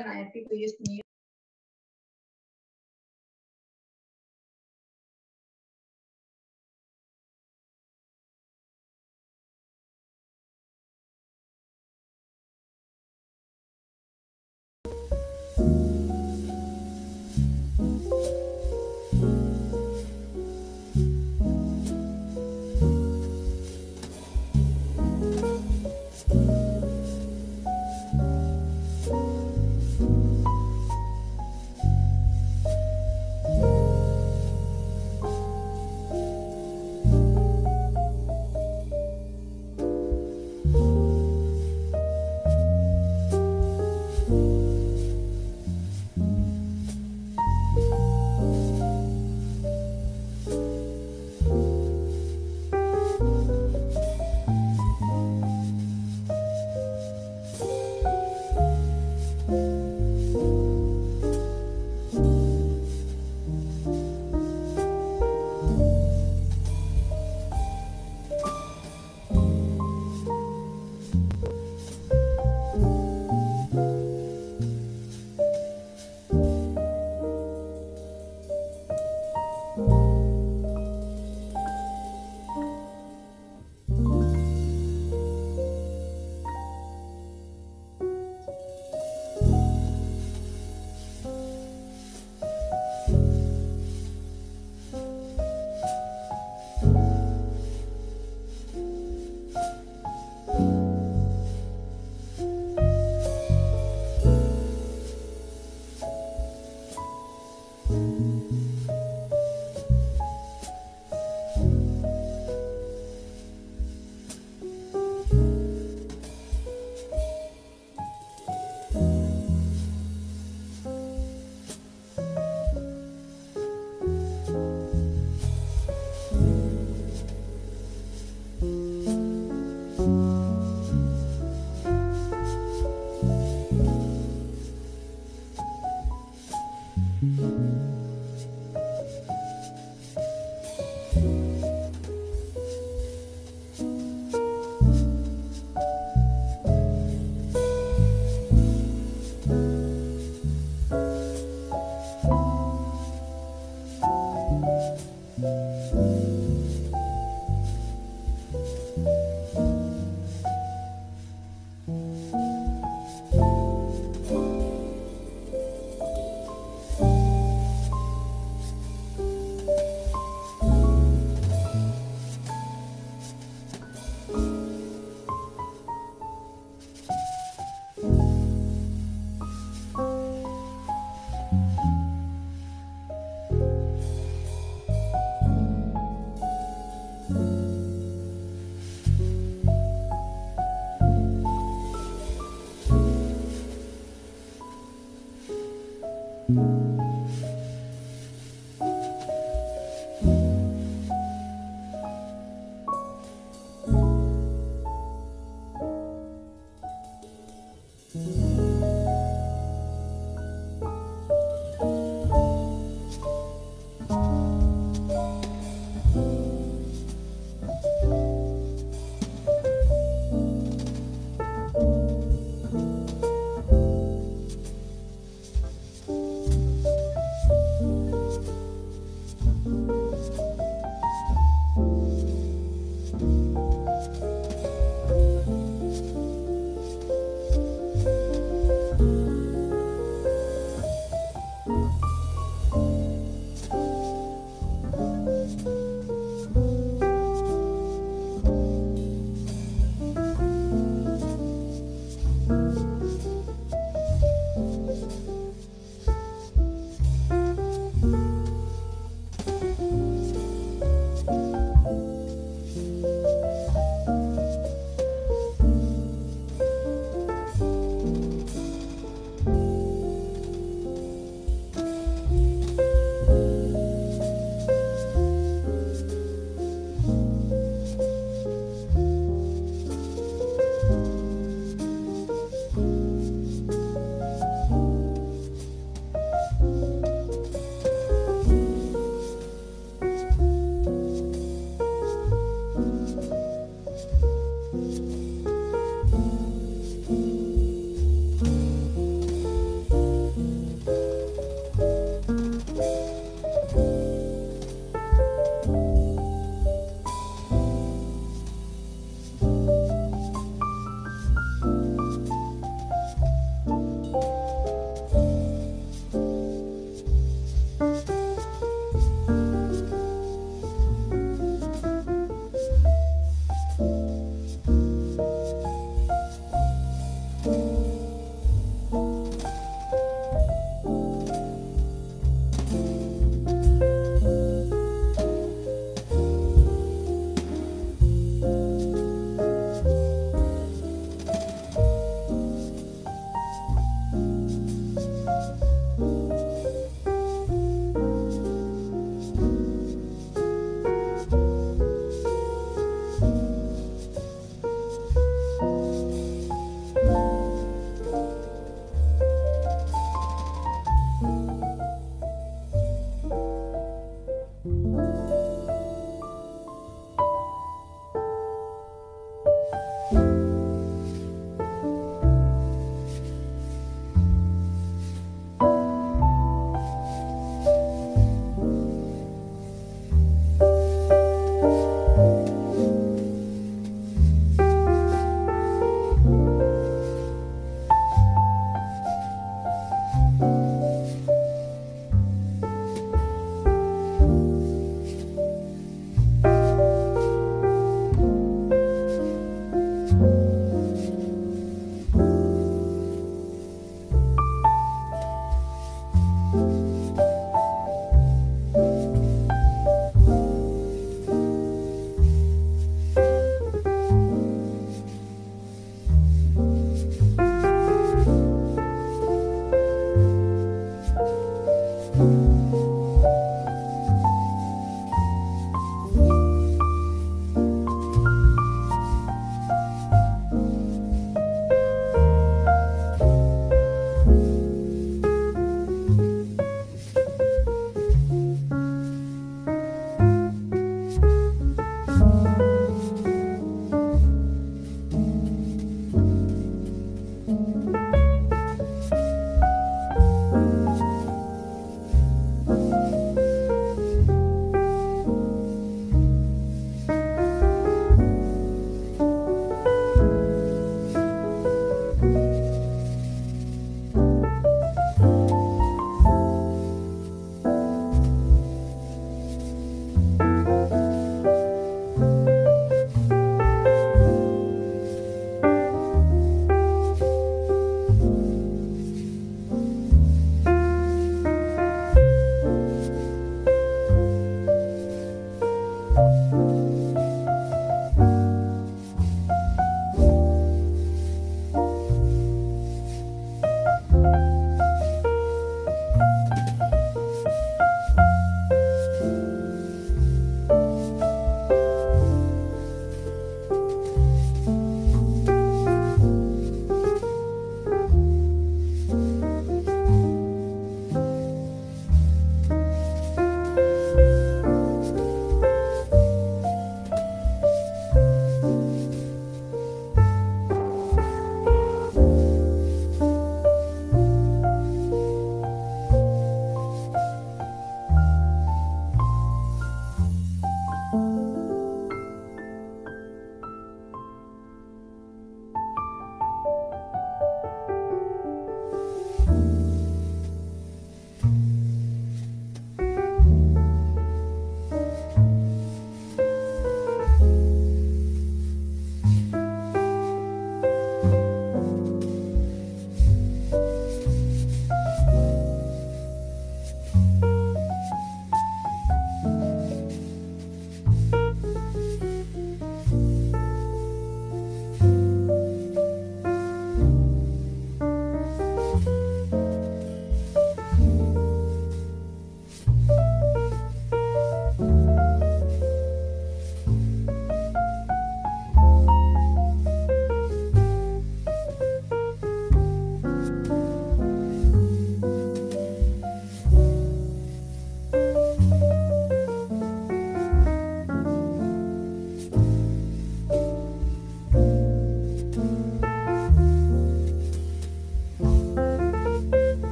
I think we use new.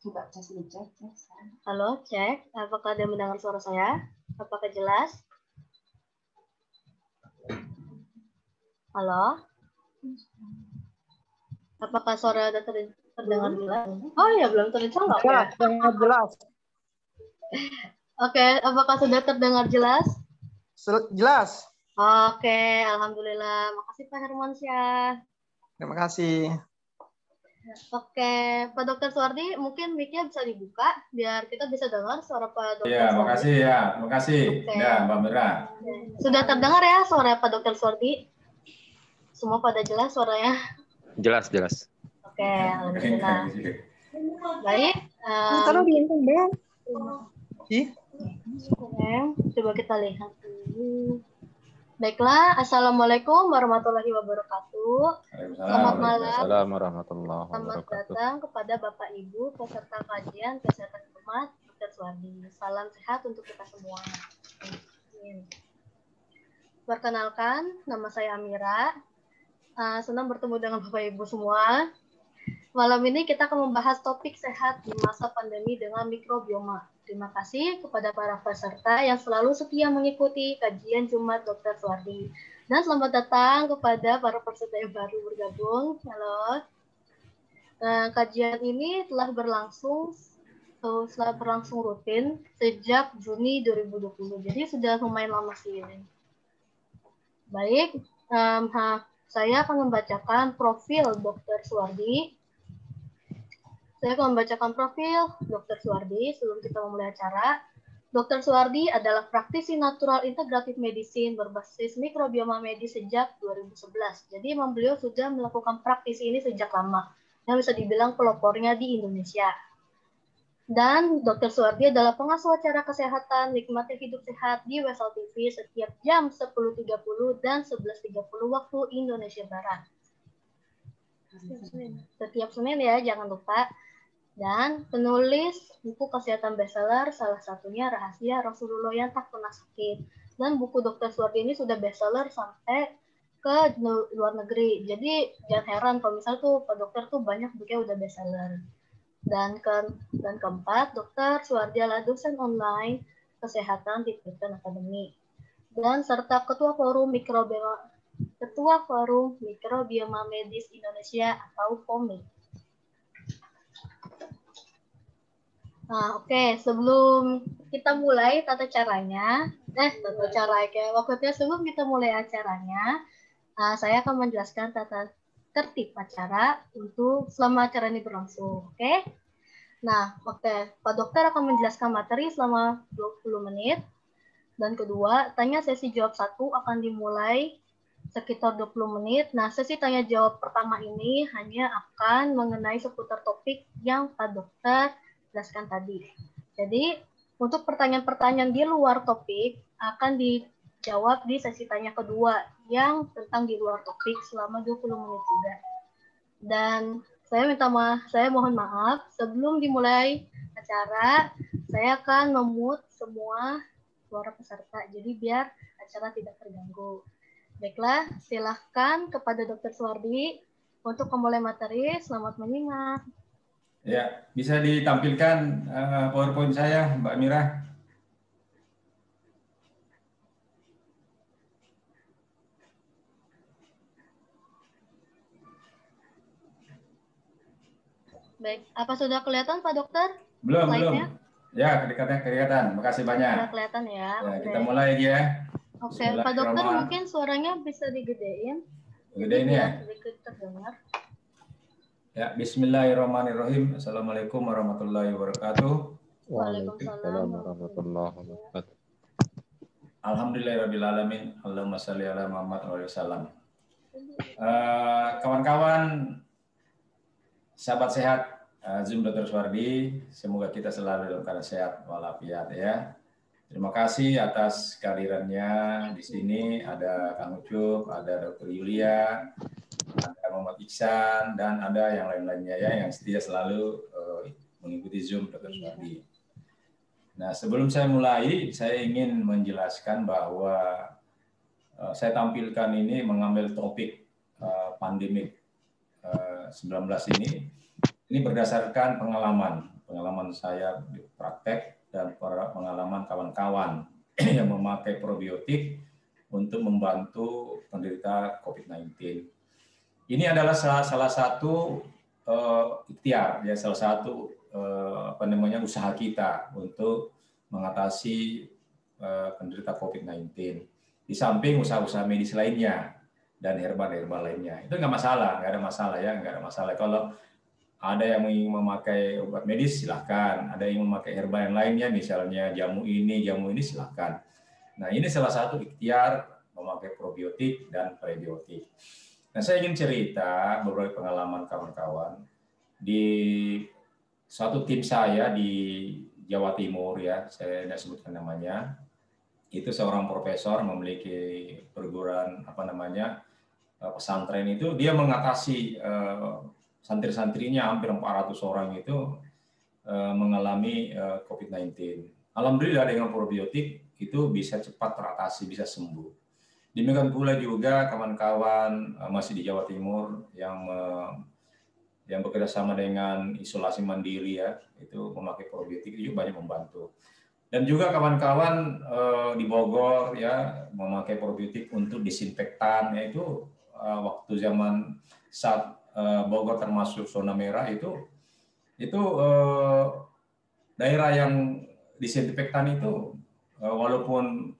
Coba tes dicek. Halo, cek. Apakah ada mendengar suara saya? Apakah jelas? Halo? Apakah suara ada terdengar jelas? Oh ya, belum terdengar ya? Sangat jelas. Oke, apakah sudah terdengar jelas? Jelas. Oke, alhamdulillah. Makasih Pak Hermansyah. Terima kasih. Oke, Pak Dr. Suwardi, mungkin mic-nya bisa dibuka biar kita bisa dengar suara Pak Dr. Ya, Suwardi. makasih ya, terima kasih. Oke. Ya, Mbak Mira. Sudah terdengar ya suara Pak Dr. Suwardi? Semua pada jelas suaranya? Jelas, jelas. Oke, alhamdulillah. Baik. Oke, coba kita lihat dulu. Baiklah, Assalamualaikum warahmatullahi wabarakatuh. Selamat malam. Assalamualaikum warahmatullahi Selamat wabarakatuh. datang kepada Bapak Ibu peserta kajian kesehatan umat Dr. Suwardi. Salam sehat untuk kita semua. Perkenalkan, nama saya Amira. Senang bertemu dengan Bapak Ibu semua. Malam ini kita akan membahas topik sehat di masa pandemi dengan mikrobioma. Terima kasih kepada para peserta yang selalu setia mengikuti kajian Jumat Dr. Suwardi. Dan selamat datang kepada para peserta yang baru bergabung. Halo. Kajian ini telah berlangsung rutin sejak Juni 2020. Jadi sudah lumayan lama sih ini. Baik, saya akan membacakan profil Dr. Suwardi. Saya akan membacakan profil Dr. Suwardi sebelum kita memulai acara. Dr. Suwardi adalah praktisi natural integratif medicine berbasis mikrobioma medis sejak 2011. Jadi beliau sudah melakukan praktisi ini sejak lama. Yang bisa dibilang pelopornya di Indonesia. Dan Dr. Suwardi adalah pengasuh acara kesehatan Nikmati Hidup Sehat di Wesel TV setiap jam 10.30 dan 11.30 waktu Indonesia Barat. Setiap Senin ya, jangan lupa. Dan penulis buku kesehatan bestseller, salah satunya Rahasia Rasulullah yang Tak Pernah Sakit. Dan buku Dr. Suwardi ini sudah bestseller sampai ke luar negeri. Jadi jangan heran kalau misalnya tuh Pak Dokter tuh banyak bukunya udah bestseller. Dan keempat, Dr. Suwardi adalah dosen online kesehatan di Kristen Academy. Dan serta Ketua Forum Mikrobioma Medis Indonesia atau FOMI. Nah, oke. Sebelum kita mulai sebelum kita mulai acaranya, saya akan menjelaskan tata tertib acara untuk selama acara ini berlangsung. Oke? Nah, oke. Pak Dokter akan menjelaskan materi selama 20 menit. Dan kedua, tanya sesi jawab 1 akan dimulai sekitar 20 menit. Nah, sesi tanya jawab pertama ini hanya akan mengenai seputar topik yang Pak Dokter jelaskan tadi. Jadi, untuk pertanyaan-pertanyaan di luar topik akan dijawab di sesi tanya kedua yang tentang di luar topik selama 20 menit juga. Dan saya mohon maaf sebelum dimulai acara, saya akan memute semua suara peserta. Jadi biar acara tidak terganggu. Baiklah, silahkan kepada Dr. Suwardi untuk memulai materi. Selamat menyimak. Ya, bisa ditampilkan PowerPoint saya, Mbak Mira. Baik, apa sudah kelihatan Pak Dokter? Belum. Ya, kelihatan. Makasih banyak. Sudah kelihatan ya. Ya, Oke. kita mulai aja ya. Oke, Pak Dokter mungkin suaranya bisa digedein. Gedein ya. Sedikit terdengar. Ya, bismillahirrahmanirrahim. Assalamualaikum warahmatullahi wabarakatuh. Waalaikumsalam warahmatullahi wabarakatuh. Alhamdulillahirrahmanirrahim. Allahumma sholli ala Muhammad wa sallam. Kawan-kawan, sahabat sehat, Zoom Dr. Suwardi, semoga kita selalu dalam keadaan sehat walafiat ya. Terima kasih atas kehadirannya di sini. Ada Kang Ucup, ada Dr. Yulia, ada Muhammad Iksan, dan ada yang lain-lainnya ya yang setia selalu mengikuti Zoom Dr. Suwardi. Nah, sebelum saya mulai, saya ingin menjelaskan bahwa saya tampilkan ini mengambil topik pandemik 19 ini berdasarkan pengalaman pengalaman saya di praktek dan pengalaman kawan-kawan yang memakai probiotik untuk membantu penderita COVID-19. Ini adalah salah satu ikhtiar, ya, salah satu usaha kita untuk mengatasi penderita COVID-19. Di samping usaha-usaha medis lainnya dan herbal-herbal lainnya, itu nggak ada masalah ya, nggak ada masalah. Kalau ada yang ingin memakai obat medis silahkan, ada yang memakai herbal yang lainnya, misalnya jamu ini silahkan. Nah, ini salah satu ikhtiar memakai probiotik dan prebiotik. Nah, saya ingin cerita beberapa pengalaman kawan-kawan di suatu tim saya di Jawa Timur, ya, saya tidak sebutkan namanya. Itu seorang profesor memiliki perguruan pesantren itu, dia mengatasi santri-santrinya hampir 400 orang itu mengalami COVID-19. Alhamdulillah dengan probiotik itu bisa cepat teratasi, bisa sembuh. Demikian pula juga kawan-kawan masih di Jawa Timur yang bekerja sama dengan isolasi mandiri, ya, itu memakai probiotik itu juga banyak membantu. Dan juga kawan-kawan di Bogor, ya, memakai probiotik untuk disinfektan, yaitu waktu zaman saat Bogor termasuk zona merah itu daerah yang disinfektan itu walaupun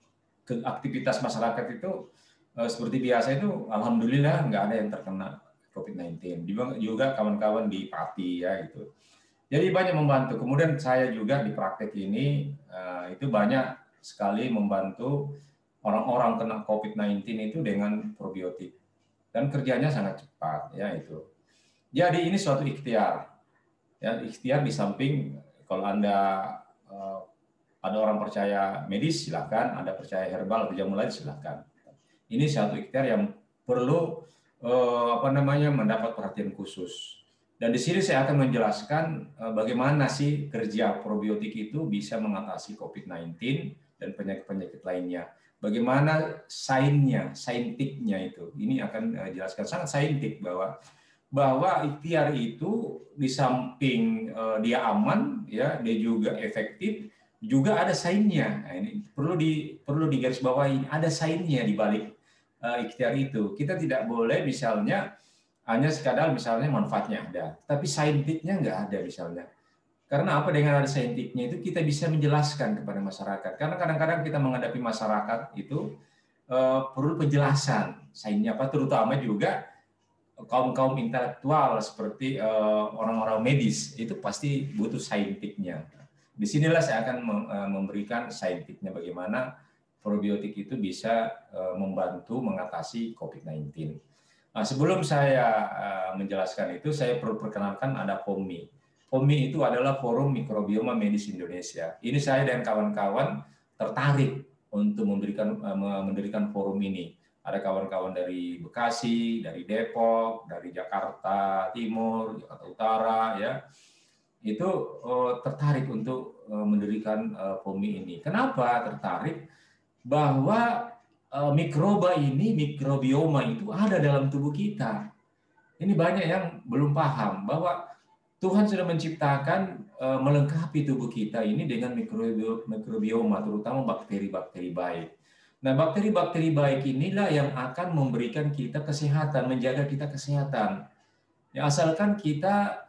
aktivitas masyarakat itu seperti biasa itu, alhamdulillah nggak ada yang terkena COVID-19. Juga kawan-kawan di Pati, ya, gitu. Jadi banyak membantu. Kemudian saya juga di praktek ini itu banyak sekali membantu orang-orang kena COVID-19 itu dengan probiotik. Dan kerjanya sangat cepat, ya, itu. Jadi ini suatu ikhtiar. Ya, ikhtiar di samping kalau Anda ada orang percaya medis silakan, ada percaya herbal atau jamu lain silakan. Ini suatu ikhtiar yang perlu mendapat perhatian khusus. Dan di sini saya akan menjelaskan bagaimana sih kerja probiotik itu bisa mengatasi COVID-19 dan penyakit-penyakit lainnya. Bagaimana saintiknya itu. Ini akan jelaskan sangat saintik bahwa ikhtiar itu di samping dia aman, ya, dia juga efektif, juga ada sainnya. Nah, ini perlu digarisbawahi, ada sainnya di balik ikhtiar itu. Kita tidak boleh misalnya hanya sekadar misalnya manfaatnya ada, tapi saintiknya nggak ada misalnya. Karena apa, dengan ada saintiknya itu kita bisa menjelaskan kepada masyarakat. Karena kadang-kadang kita menghadapi masyarakat itu perlu penjelasan sainnya apa, terutama juga kaum-kaum intelektual seperti orang-orang medis itu pasti butuh saintiknya. Disinilah saya akan memberikan saintiknya bagaimana probiotik itu bisa membantu mengatasi COVID-19. Nah, sebelum saya menjelaskan itu, saya perlu perkenalkan ada FOMI. FOMI itu adalah Forum Mikrobioma Medis Indonesia. Ini saya dan kawan-kawan tertarik untuk mendirikan forum ini. Ada kawan-kawan dari Bekasi, dari Depok, dari Jakarta Timur, Jakarta Utara, ya, itu tertarik untuk mendirikan FOMI ini. Kenapa tertarik? Bahwa mikrobioma itu ada dalam tubuh kita. Ini banyak yang belum paham bahwa Tuhan sudah menciptakan melengkapi tubuh kita ini dengan mikrobioma, terutama bakteri-bakteri baik. Nah, bakteri-bakteri baik inilah yang akan memberikan kita kesehatan, menjaga kita kesehatan. Ya, asalkan kita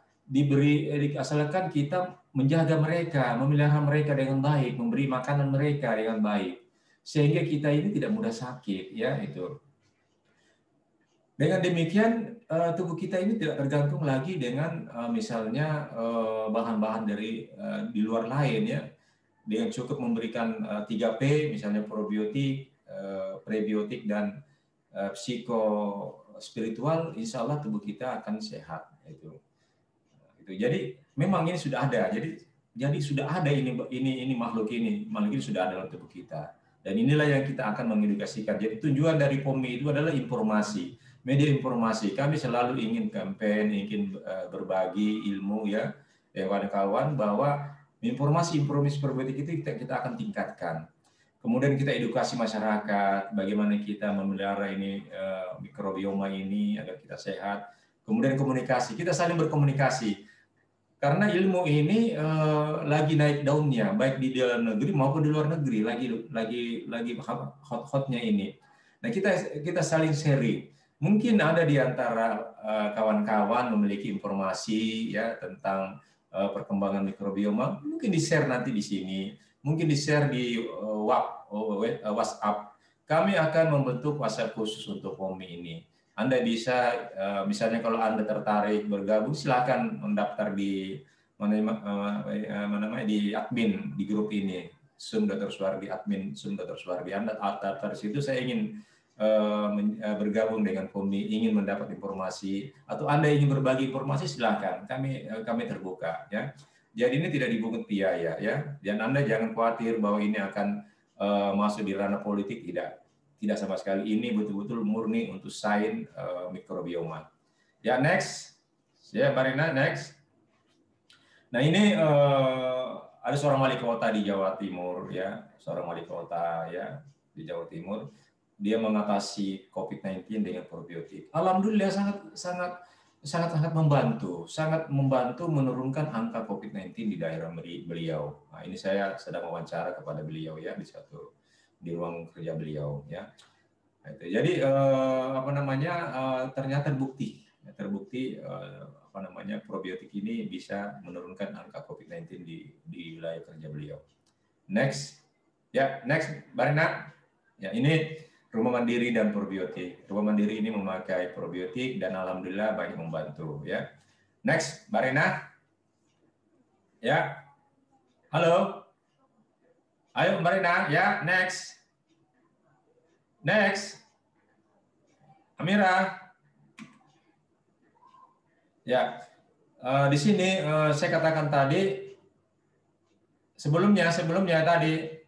menjaga mereka, memelihara mereka dengan baik, memberi makanan mereka dengan baik, sehingga kita ini tidak mudah sakit, ya, itu. Dengan demikian tubuh kita ini tidak tergantung lagi dengan misalnya bahan-bahan dari di luar lain, ya. Dengan cukup memberikan 3P, misalnya probiotik, prebiotik, dan psikospiritual, insya Allah tubuh kita akan sehat. Itu. Jadi memang ini sudah ada. Jadi sudah ada ini makhluk ini sudah ada dalam tubuh kita. Dan inilah yang kita akan mengedukasikan. Jadi tujuan dari FOMI itu adalah informasi, media informasi. Kami selalu ingin kampanye, ingin berbagi ilmu, ya, kawan-kawan, bahwa informasi probiotik itu kita akan tingkatkan. Kemudian kita edukasi masyarakat, bagaimana kita memelihara ini mikrobioma ini agar kita sehat. Kemudian komunikasi, kita saling berkomunikasi. karena ilmu ini lagi naik daunnya, baik di dalam negeri maupun di luar negeri, lagi hot-hotnya ini. Nah, kita saling sharing. Mungkin ada di antara kawan-kawan memiliki informasi ya tentang perkembangan mikrobioma, mungkin di-share nanti di sini, mungkin di-share di WhatsApp. Kami akan membentuk WhatsApp khusus untuk POMI ini. Anda bisa, misalnya kalau Anda tertarik bergabung, silakan mendaftar di di admin di grup ini, Zoom Dr. Suwardi, admin Zoom Dr. Suwardi. Anda daftar di situ, saya ingin bergabung dengan POMI, ingin mendapat informasi, atau Anda ingin berbagi informasi, silakan. Kami terbuka. Ya. Jadi ini tidak dipungut biaya, ya. Dan Anda jangan khawatir bahwa ini akan masuk di ranah politik, tidak. Tidak sama sekali. Ini betul-betul murni untuk sains mikrobioma. Ya, next. Ya, Marina, next. Nah, ini ada seorang wali kota di Jawa Timur, ya, seorang wali kota ya di Jawa Timur. Dia mengatasi COVID-19 dengan probiotik. Alhamdulillah sangat membantu menurunkan angka COVID-19 di daerah beliau. Nah, ini saya sedang wawancara kepada beliau ya di ruang kerja beliau ya. Jadi ternyata terbukti probiotik ini bisa menurunkan angka COVID-19 di wilayah kerja beliau. Next Barina. Ya, ini rumah mandiri dan probiotik. Rumah mandiri ini memakai probiotik dan alhamdulillah banyak membantu ya. Next Barina. Ya. Halo. Ayo Marina, ya, next. Amira. Ya, di sini saya katakan tadi, sebelumnya tadi,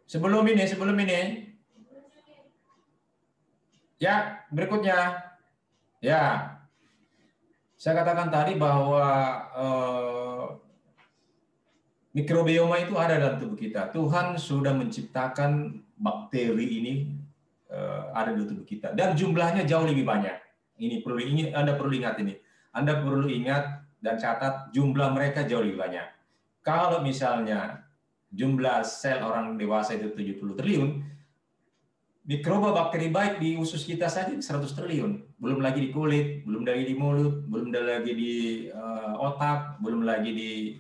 sebelum ini. Ya, berikutnya. Ya, saya katakan tadi bahwa mikrobioma itu ada dalam tubuh kita. Tuhan sudah menciptakan bakteri ini ada di tubuh kita dan jumlahnya jauh lebih banyak. Anda perlu ingat ini. Anda perlu ingat dan catat jumlah mereka jauh lebih banyak. Kalau misalnya jumlah sel orang dewasa itu 70 triliun, mikroba bakteri baik di usus kita saja 100 triliun. Belum lagi di kulit, belum lagi di mulut, belum lagi di otak, belum lagi di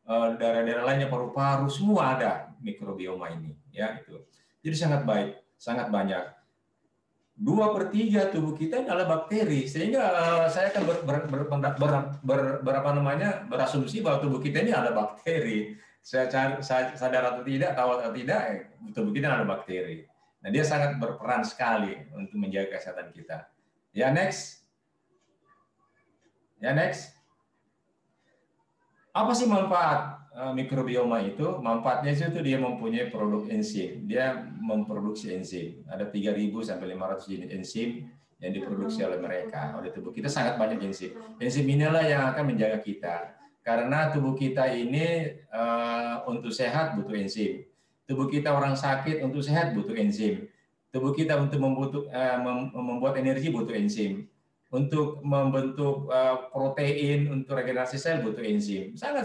daerah-daerah lainnya, paru-paru, semua ada mikrobioma ini ya itu. Jadi sangat baik, sangat banyak. 2/3 tubuh kita adalah bakteri, sehingga saya akan berasumsi bahwa tubuh kita ini ada bakteri. Saya sadar atau tidak, tahu atau tidak, tubuh kita ada bakteri. Nah, dia sangat berperan sekali untuk menjaga kesehatan kita. Ya, next. Apa sih manfaat mikrobioma itu? Manfaatnya itu dia mempunyai produk enzim. Dia memproduksi enzim. Ada 3.000 sampai 500 jenis enzim yang diproduksi oleh mereka. Oleh tubuh kita sangat banyak enzim. Enzim inilah yang akan menjaga kita. Karena tubuh kita ini untuk sehat butuh enzim. Tubuh kita orang sakit untuk sehat butuh enzim. Tubuh kita untuk membuat energi butuh enzim. Untuk membentuk protein, untuk regenerasi sel butuh enzim. Sangat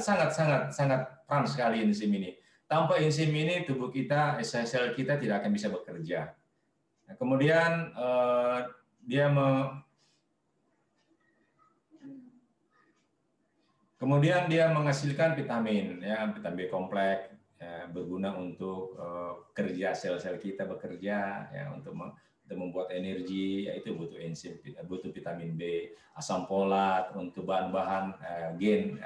peran sekali enzim ini. Tanpa enzim ini tubuh kita, sel kita tidak akan bisa bekerja. Nah, kemudian dia menghasilkan vitamin, ya, vitamin B kompleks, ya, berguna untuk kerja sel-sel kita bekerja, ya, untuk membuat energi, yaitu butuh enzim, butuh vitamin B, asam folat untuk bahan-bahan gen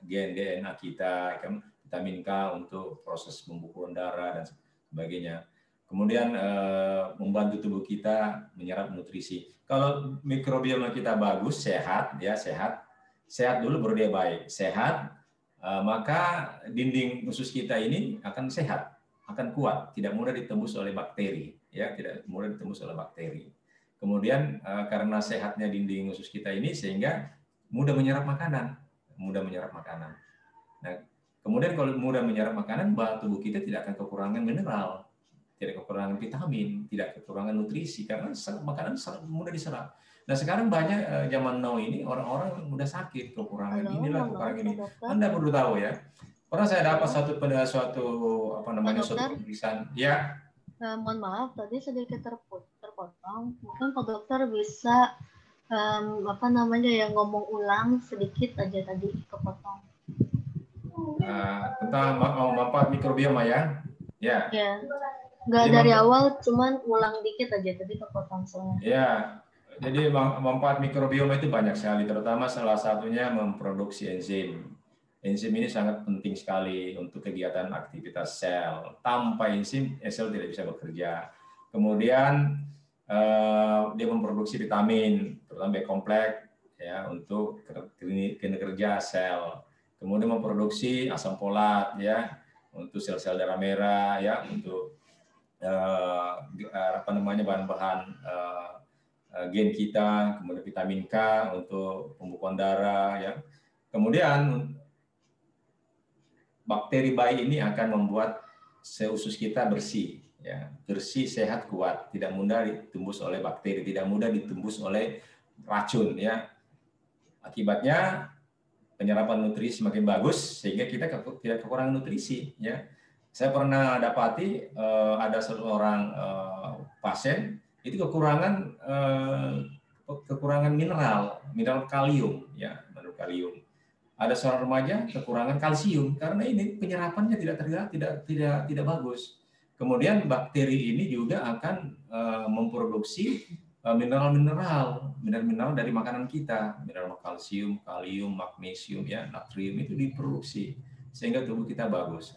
DNA kita, vitamin K untuk proses pembukuan darah dan sebagainya. Kemudian membantu tubuh kita menyerap nutrisi. Kalau mikrobioma kita bagus, sehat dulu baru dia baik. Sehat, maka dinding usus kita ini akan sehat, akan kuat, tidak mudah ditembus oleh bakteri. Ya, tidak mudah ditembus oleh bakteri. Kemudian karena sehatnya dinding usus kita ini sehingga mudah menyerap makanan. Nah, kemudian kalau mudah menyerap makanan, tubuh kita tidak akan kekurangan mineral, tidak kekurangan vitamin, tidak kekurangan nutrisi karena makanan sangat mudah diserap. Nah sekarang banyak zaman now ini orang-orang mudah sakit, kekurangan inilah, kekurangan ini. Anda perlu tahu ya. Pernah saya dapat suatu apa namanya suatu pemeriksaan. Ya. Mohon maaf, tadi sedikit terpotong. Mungkin Pak Dokter bisa apa namanya ya ngomong ulang sedikit aja tadi kepotong. Tentang manfaat mikrobioma ya. Ya. Ya. Nggak dari awal, cuman ulang dikit aja tadi kepotong soalnya. Ya. Jadi manfaat mikrobioma itu banyak sekali, terutama salah satunya memproduksi enzim. Enzim ini sangat penting sekali untuk kegiatan aktivitas sel. Tanpa enzim, sel tidak bisa bekerja. Kemudian dia memproduksi vitamin, terutama B kompleks, ya untuk kinerja sel. Kemudian memproduksi asam folat, ya untuk sel-sel darah merah, ya untuk apa namanya bahan-bahan gen kita, kemudian vitamin K untuk pembukuan darah, ya. Kemudian bakteri baik ini akan membuat sel usus kita bersih, ya, bersih, sehat, kuat, tidak mudah ditembus oleh bakteri, tidak mudah ditembus oleh racun, ya. Akibatnya penyerapan nutrisi semakin bagus sehingga kita tidak kekurangan nutrisi, ya. Saya pernah dapati ada seorang pasien itu kekurangan mineral kalium, ya, mineral kalium. Ada seorang remaja kekurangan kalsium karena ini penyerapannya tidak bagus. Kemudian bakteri ini juga akan memproduksi mineral dari makanan kita, mineral kalsium, kalium, magnesium, ya, natrium itu diproduksi sehingga tubuh kita bagus.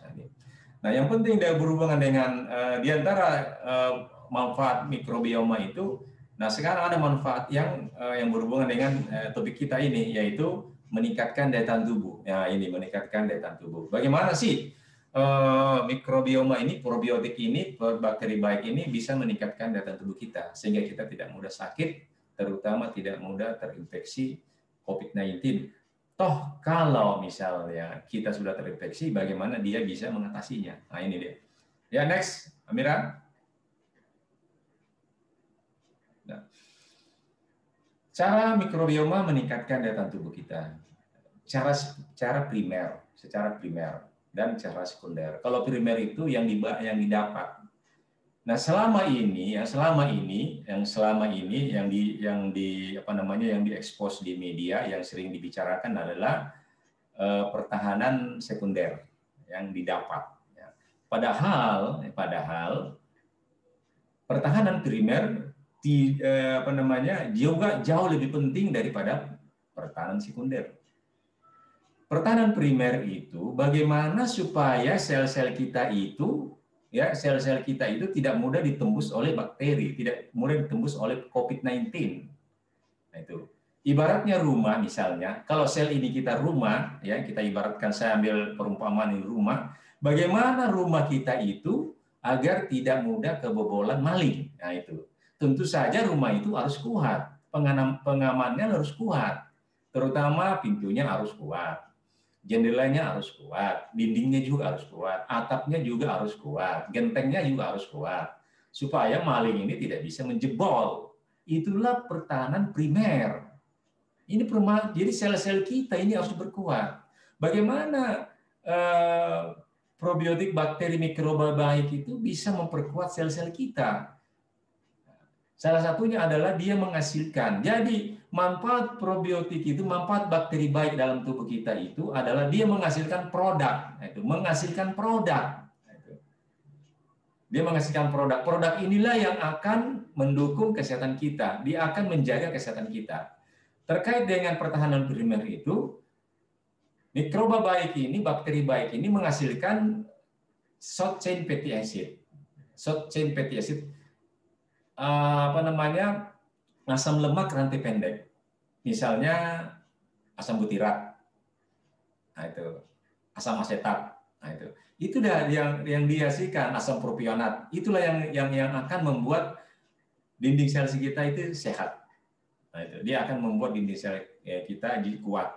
Nah, yang penting dari berhubungan dengan diantara manfaat mikrobioma itu, nah sekarang ada manfaat yang berhubungan dengan topik kita ini, yaitu meningkatkan daya tahan tubuh. Nah, ini meningkatkan daya tahan tubuh. Bagaimana sih mikrobioma ini, probiotik ini, bakteri baik ini bisa meningkatkan daya tahan tubuh kita sehingga kita tidak mudah sakit, terutama tidak mudah terinfeksi COVID-19. Toh kalau misalnya kita sudah terinfeksi, bagaimana dia bisa mengatasinya? Nah, ini dia. Ya, next, Amira. Nah, cara mikrobioma meningkatkan daya tahan tubuh kita. Secara primer dan cara sekunder. Kalau primer itu yang didapat. Nah, selama ini yang diekspos di media yang sering dibicarakan adalah pertahanan sekunder yang didapat. Padahal pertahanan primer juga jauh lebih penting daripada pertahanan sekunder. Pertahanan primer itu bagaimana supaya sel-sel kita itu tidak mudah ditembus oleh bakteri, tidak mudah ditembus oleh COVID-19. Nah, itu. Ibaratnya rumah misalnya, kalau sel ini kita rumah, ya kita ibaratkan, saya ambil perumpamaan ini rumah, bagaimana rumah kita itu agar tidak mudah kebobolan maling. Nah, itu. Tentu saja rumah itu harus kuat, pengamannya harus kuat, terutama pintunya harus kuat. Jendelanya harus kuat, dindingnya juga harus kuat, atapnya juga harus kuat, gentengnya juga harus kuat, supaya maling ini tidak bisa menjebol. Itulah pertahanan primer. Jadi sel-sel kita ini harus berkuat. Bagaimana probiotik bakteri mikroba baik itu bisa memperkuat sel-sel kita? Salah satunya adalah dia menghasilkan. Jadi manfaat probiotik itu, manfaat bakteri baik dalam tubuh kita itu adalah dia menghasilkan produk. Dia menghasilkan produk. Produk inilah yang akan mendukung kesehatan kita. Dia akan menjaga kesehatan kita. Terkait dengan pertahanan primer itu, mikroba baik ini, bakteri baik ini menghasilkan short chain fatty acid. Short chain fatty acid asam lemak rantai pendek, misalnya asam butirat, nah itu asam asetat, nah itu dah yang dihasilkan asam propionat, itulah yang akan membuat dinding sel kita itu sehat. Nah, itu dia akan membuat dinding sel kita jadi kuat.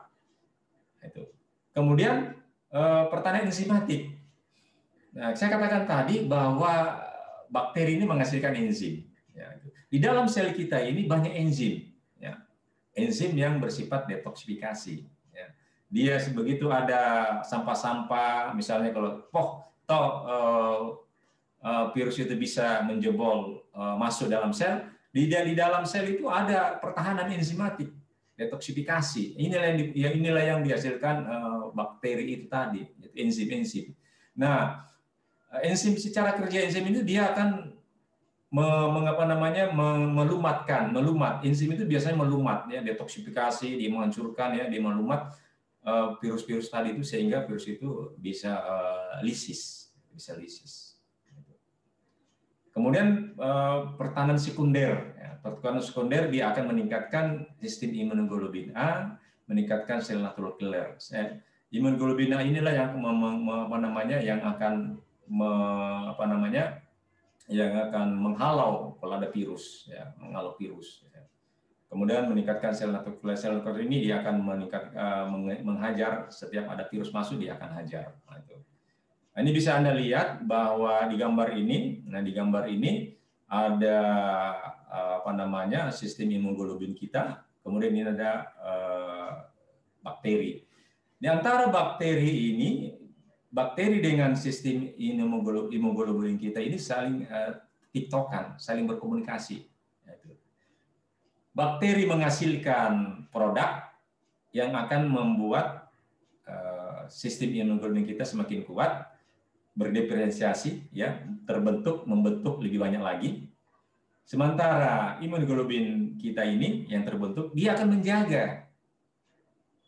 Nah, itu. Kemudian pertahanan enzimatik. Nah, saya katakan tadi bahwa bakteri ini menghasilkan enzim. Ya, di dalam sel kita ini banyak enzim. Ya, enzim yang bersifat detoksifikasi. Ya. Dia begitu ada sampah-sampah, misalnya kalau virus itu bisa menjebol masuk dalam sel, di dalam sel itu ada pertahanan enzimatik, detoksifikasi. Inilah yang dihasilkan bakteri itu tadi, enzim-enzim. Nah, enzim secara kerja enzim itu dia akan melumat. Enzim itu biasanya melumat, ya, detoksifikasi, dia menghancurkan, ya, dia melumat virus-virus tadi itu sehingga virus itu bisa lisis. Kemudian pertahanan sekunder, ya, pertahanan sekunder dia akan meningkatkan sistem imunoglobulin A, meningkatkan sel natural killer. Imunoglobulin A inilah yang akan menghalau kalau ada virus, ya, menghalau virus. Ya. Kemudian meningkatkan sel natural killer ini dia akan menghajar setiap ada virus masuk dia akan hajar. Nah, itu. Nah, ini bisa Anda lihat bahwa di gambar ini ada sistem imunoglobulin kita, kemudian ini ada bakteri. Di antara bakteri dengan sistem imunoglobulin kita ini saling tiktokan, saling berkomunikasi. Bakteri menghasilkan produk yang akan membuat sistem imunoglobulin kita semakin kuat, berdiferensiasi, ya, membentuk lebih banyak lagi. Sementara imunoglobulin kita ini yang terbentuk, dia akan menjaga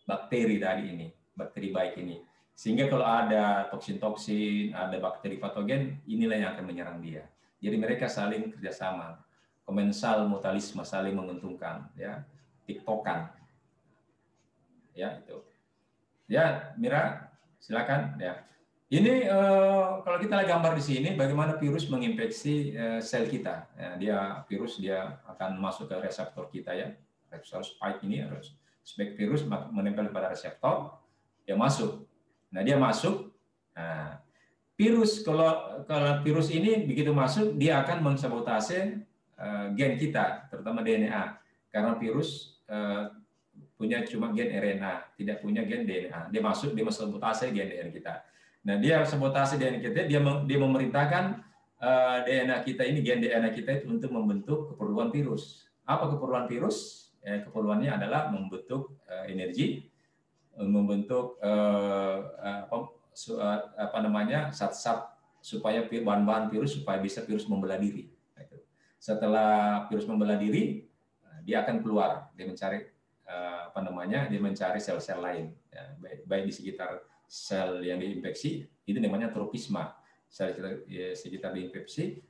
bakteri tadi ini, bakteri baik ini. Sehingga kalau ada toksin-toksin, ada bakteri patogen, inilah yang akan menyerang dia. Jadi mereka saling kerjasama, komensal mutualisme, saling menguntungkan, ya, tiktokan, ya itu. Ya, Mira, silakan. Ya, ini kalau kita lihat gambar di sini, bagaimana virus menginfeksi sel kita. Ya, virus akan masuk ke reseptor kita, ya, reseptor spike ini, spike virus menempel pada reseptor, dia masuk. Nah, dia masuk. Nah, virus kalau virus ini begitu masuk, dia akan mensabotase gen kita, terutama DNA. Karena virus punya cuma gen RNA, tidak punya gen DNA. Dia mensabotase gen DNA kita. Nah, dia sabotase DNA kita, dia memerintahkan DNA kita ini, gen DNA kita itu untuk membentuk keperluan virus. Apa keperluan virus? Keperluannya adalah membentuk energi, membentuk zat-zat supaya bahan-bahan virus supaya bisa virus membelah diri. Setelah virus membelah diri, dia akan keluar, dia mencari sel-sel lain, ya, baik di sekitar sel yang diinfeksi, itu namanya tropisma, sel sekitar diinfeksi,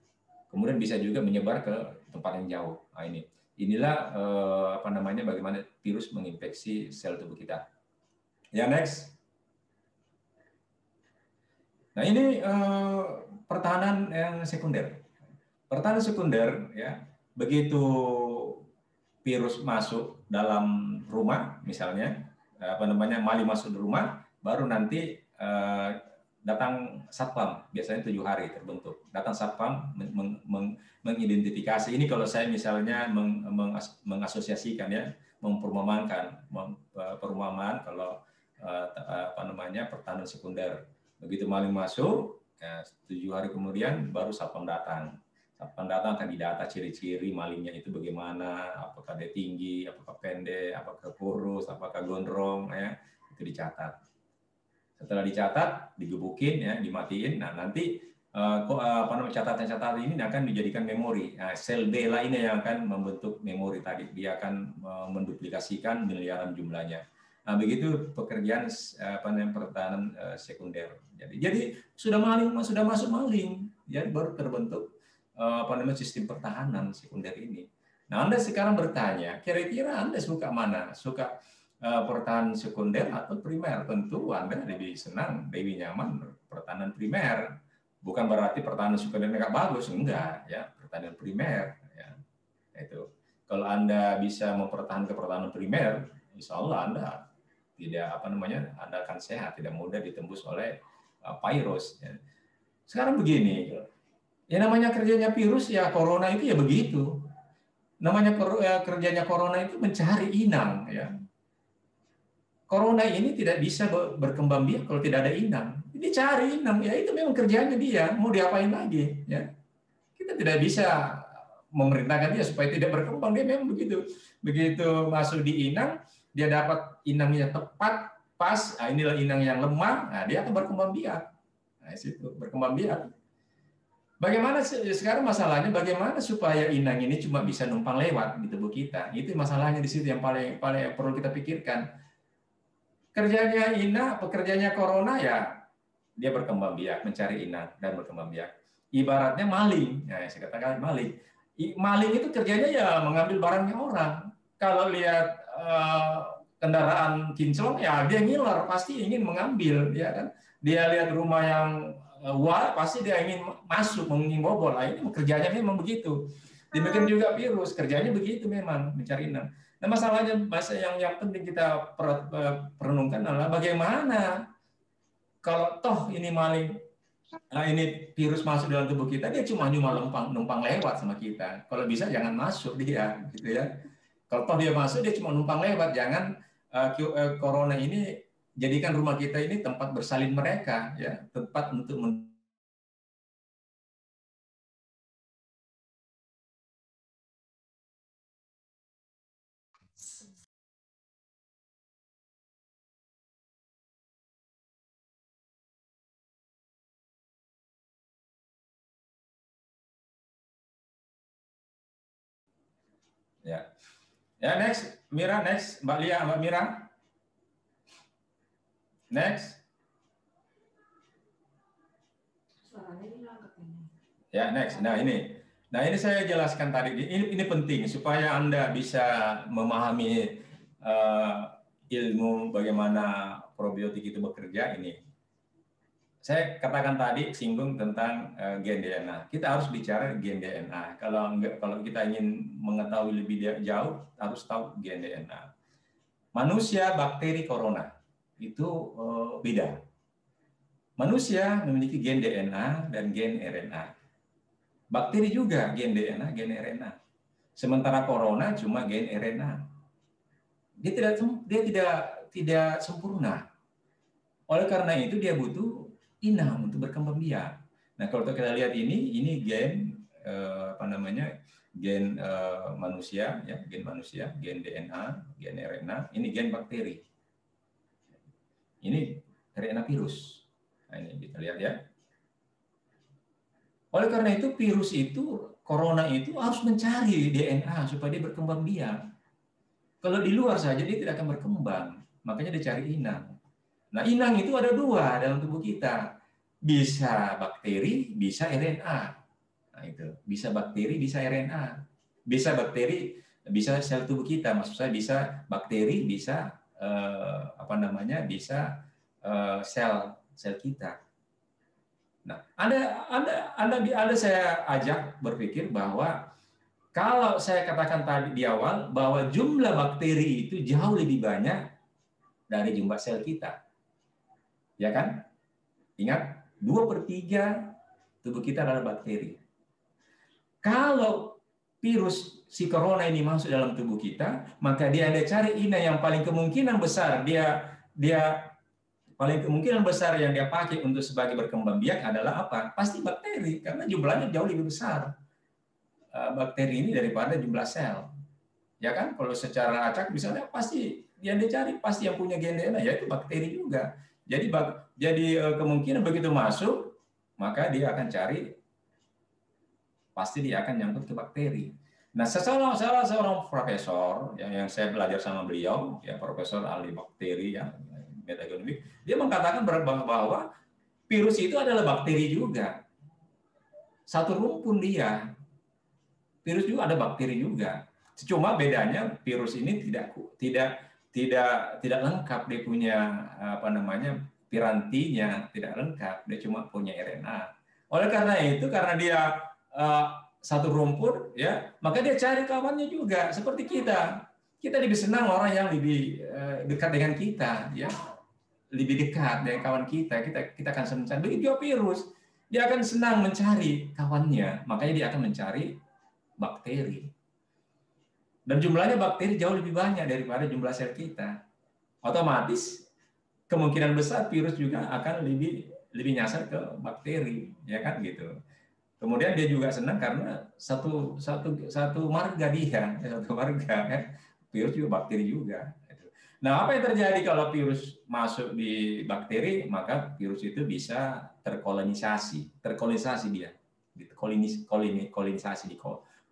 kemudian bisa juga menyebar ke tempat yang jauh. Nah, inilah bagaimana virus menginfeksi sel tubuh kita. Ya, next. Nah, ini pertahanan yang sekunder. Pertahanan sekunder, ya, begitu virus masuk dalam rumah, misalnya maling masuk di rumah, baru nanti datang satpam, biasanya 7 hari terbentuk. Datang satpam mengidentifikasi. Ini kalau saya misalnya mengasosiasikan, ya, perumpamaan kalau pertahanan sekunder. Begitu maling masuk, 7 hari kemudian baru satpam datang. Satpam datang akan didata ciri-ciri malingnya itu bagaimana, apakah dia tinggi, apakah pendek, apakah kurus, apakah gondrong, ya, itu dicatat. Setelah dicatat, digebukin, ya, dimatiin. Nah, nanti catatan-catatan ini akan dijadikan memori. Nah, sel B lainnya yang akan membentuk memori tadi. Dia akan menduplikasikan miliaran jumlahnya. Nah, begitu pekerjaan pertahanan sekunder. Jadi sudah masuk maling, ya, baru terbentuk sistem pertahanan sekunder ini. Nah, Anda sekarang bertanya, kira-kira Anda suka mana? Suka pertahanan sekunder atau primer? Tentu Anda lebih senang, lebih nyaman pertahanan primer. Bukan berarti pertahanan sekunder nggak bagus, enggak, ya, pertahanan primer, ya. Itu. Kalau Anda bisa mempertahankan pertahanan primer, insya Allah Anda tidak Anda akan sehat, tidak mudah ditembus oleh virus. Ya. Sekarang begini, ya, namanya kerjanya virus, ya, corona itu ya begitu. Namanya kerjanya corona itu mencari inang, ya. Corona ini tidak bisa berkembang biak kalau tidak ada inang. Dia cari inang, ya itu memang kerjanya dia. Mau diapain lagi, ya? Kita tidak bisa memerintahkan dia supaya tidak berkembang. Dia memang begitu. Begitu masuk di inang, dia dapat inangnya tepat, pas. Nah, inilah inang yang lemah. Nah, dia akan berkembang biak. Nah, situ berkembang biak. Bagaimana sekarang masalahnya? Bagaimana supaya inang ini cuma bisa numpang lewat di tubuh kita? Itu masalahnya di situ yang paling perlu kita pikirkan. Kerjanya inang, pekerjaannya corona ya dia berkembang biak, mencari inang dan berkembang biak. Ibaratnya maling, ya saya katakan maling. Maling itu kerjanya ya mengambil barangnya orang. Kalau lihat kendaraan kinclong ya dia ngiler, pasti ingin mengambil, ya kan? Dia lihat rumah yang wah pasti dia ingin masuk, ingin bobol. Nah, ini kerjanya memang begitu. Demikian juga virus, kerjanya begitu memang mencari inang. Nah, masalahnya yang penting kita perenungkan adalah bagaimana kalau toh ini maling, nah ini virus masuk dalam tubuh kita, dia cuma numpang lewat sama kita. Kalau bisa jangan masuk dia, gitu ya. Kalau toh dia masuk, dia cuma numpang lewat. Jangan corona ini jadikan rumah kita ini tempat bersalin mereka, ya, tempat untuk ya. Ya, next, Mira, next, Mbak Lia, Mbak Mira. Next. Ya, next. Nah, ini saya jelaskan tadi. Ini penting supaya Anda bisa memahami ilmu bagaimana probiotik itu bekerja ini. Saya katakan tadi singgung tentang gen DNA. Kita harus bicara gen DNA. Kalau kita ingin mengetahui lebih jauh, harus tahu gen DNA. Manusia, bakteri, corona itu beda. Manusia memiliki gen DNA dan gen RNA. Bakteri juga gen DNA, gen RNA. Sementara corona cuma gen RNA. Dia tidak sempurna. Oleh karena itu dia butuh inang untuk berkembang biak. Nah, kalau kita lihat ini gen gen manusia, ya, gen manusia, gen DNA, gen RNA, ini gen bakteri. Ini RNA virus. Nah, ini kita lihat ya. Oleh karena itu virus itu, corona itu harus mencari DNA supaya dia berkembang biak. Kalau di luar saja dia tidak akan berkembang, makanya dia cari inang. Nah, inang itu ada dua dalam tubuh kita. Bisa bakteri, bisa RNA. Nah, itu. Bisa bakteri, bisa RNA. Bisa bakteri, bisa sel tubuh kita. Maksud saya bisa bakteri, bisa bisa sel kita. Nah, Anda saya ajak berpikir bahwa kalau saya katakan tadi di awal bahwa jumlah bakteri itu jauh lebih banyak dari jumlah sel kita. Ya kan? Ingat, 2/3 tubuh kita adalah bakteri. Kalau virus si corona ini masuk dalam tubuh kita, maka dia ada cari inang yang paling kemungkinan besar yang dia pakai untuk sebagai berkembang biak adalah apa? Pasti bakteri, karena jumlahnya jauh lebih besar bakteri ini daripada jumlah sel. Ya kan? Kalau secara acak misalnya pasti yang dicari pasti yang punya gen DNA yaitu bakteri juga. Jadi kemungkinan begitu masuk, maka dia akan pasti dia akan nyangkut ke bakteri. Nah, salah seorang profesor yang saya belajar sama beliau, ya profesor ahli bakteri ya, metagenomik, dia mengatakan bahwa virus itu adalah bakteri juga. Satu rumpun dia. Virus juga ada bakteri juga. Cuma bedanya virus ini tidak lengkap, dia punya pirantinya tidak lengkap, dia cuma punya RNA. Oleh karena itu, karena dia satu rumpun, ya, maka dia cari kawannya juga. Seperti kita lebih senang orang yang lebih dekat dengan kita, ya, lebih dekat dengan kawan kita akan senang. Begitu juga virus, dia akan senang mencari kawannya, makanya dia akan mencari bakteri. Dan jumlahnya bakteri jauh lebih banyak daripada jumlah sel kita. Otomatis kemungkinan besar virus juga akan lebih nyasar ke bakteri, ya kan gitu. Kemudian dia juga senang karena satu marga dia, satu marga kan. Virus juga bakteri juga. Nah, apa yang terjadi kalau virus masuk di bakteri, maka virus itu bisa terkolonisasi dia, kolonisasi di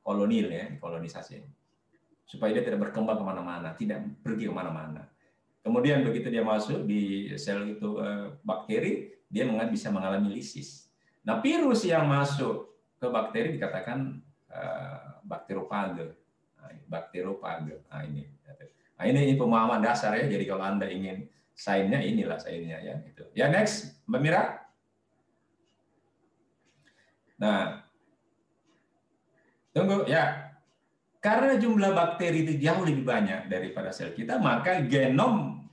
kolonil ya, kolonisasi, supaya dia tidak berkembang kemana-mana, tidak pergi kemana-mana. Kemudian begitu dia masuk di sel itu bakteri, dia bisa mengalami lisis. Nah, virus yang masuk ke bakteri dikatakan bakteriofage. Bakteriofage. Nah, ini pemahaman dasar ya. Jadi kalau Anda ingin sainnya, inilah sainnya ya. Gitu. Ya, next, Mbak Mira. Nah, tunggu ya. Karena jumlah bakteri itu jauh lebih banyak daripada sel kita, maka genom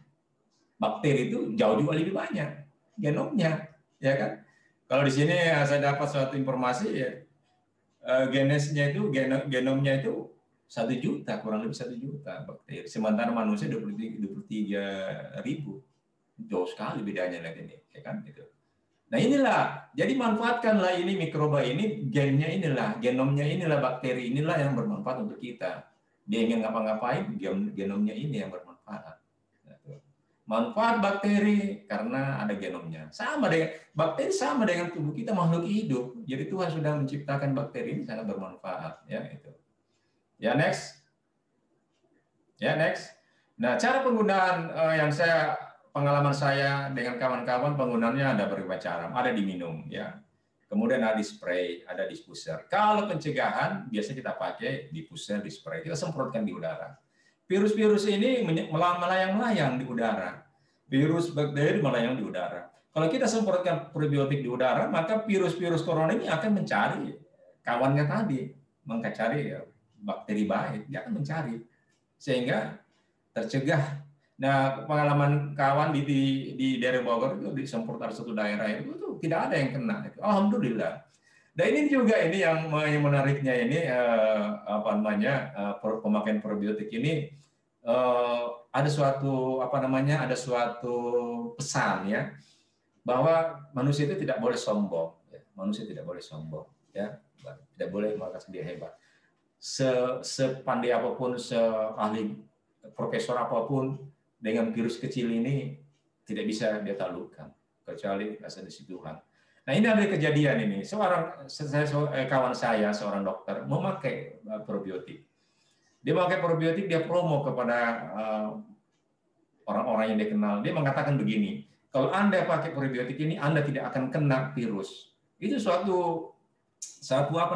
bakteri itu jauh juga lebih banyak genomnya, ya kan? Kalau di sini saya dapat suatu informasi ya, genomnya itu 1 juta, kurang lebih 1 juta bakteri. Sementara manusia 23.000. Jauh sekali bedanya lagi nih, ya kan? Gitu. Nah inilah, jadi manfaatkanlah ini mikroba ini, gennya inilah, genomnya inilah, bakteri inilah yang bermanfaat untuk kita. Dia ingin ngapa-ngapain, genomnya ini yang bermanfaat. Manfaat bakteri karena ada genomnya. Sama dengan bakteri, sama dengan tubuh kita, makhluk hidup. Jadi Tuhan sudah menciptakan bakteri ini sangat bermanfaat, ya itu. Ya next. Ya next. Nah, cara penggunaan yang pengalaman saya dengan kawan-kawan, penggunaannya ada berbagai cara. Ada diminum, ya. Kemudian ada di spray, ada diffuser. Kalau pencegahan biasa kita pakai diffuser, di spray. Kita semprotkan di udara. Virus-virus ini melayang-layang di udara. Virus bakteri melayang di udara. Kalau kita semprotkan probiotik di udara, maka virus-virus corona ini akan mencari kawannya tadi, mencari bakteri baik, dia akan mencari sehingga tercegah. Nah, pengalaman kawan di daerah Bogor itu disemprot ada satu daerah itu tuh tidak ada yang kena. Alhamdulillah. Dan ini juga ini yang menariknya ini pemakaian probiotik ini ada suatu pesan ya, bahwa manusia itu tidak boleh sombong. Ya. Manusia tidak boleh sombong. Ya, tidak boleh merasa dia hebat. Sepandai apapun, seahli profesor apapun, dengan virus kecil ini tidak bisa dia taklukkan kecuali asal dari Tuhan. Nah, ini ada kejadian ini. Kawan saya, seorang dokter, memakai probiotik. Dia memakai probiotik, dia promo kepada orang-orang yang dia kenal. Dia mengatakan begini, kalau Anda pakai probiotik ini, Anda tidak akan kena virus. Itu suatu sesumbar.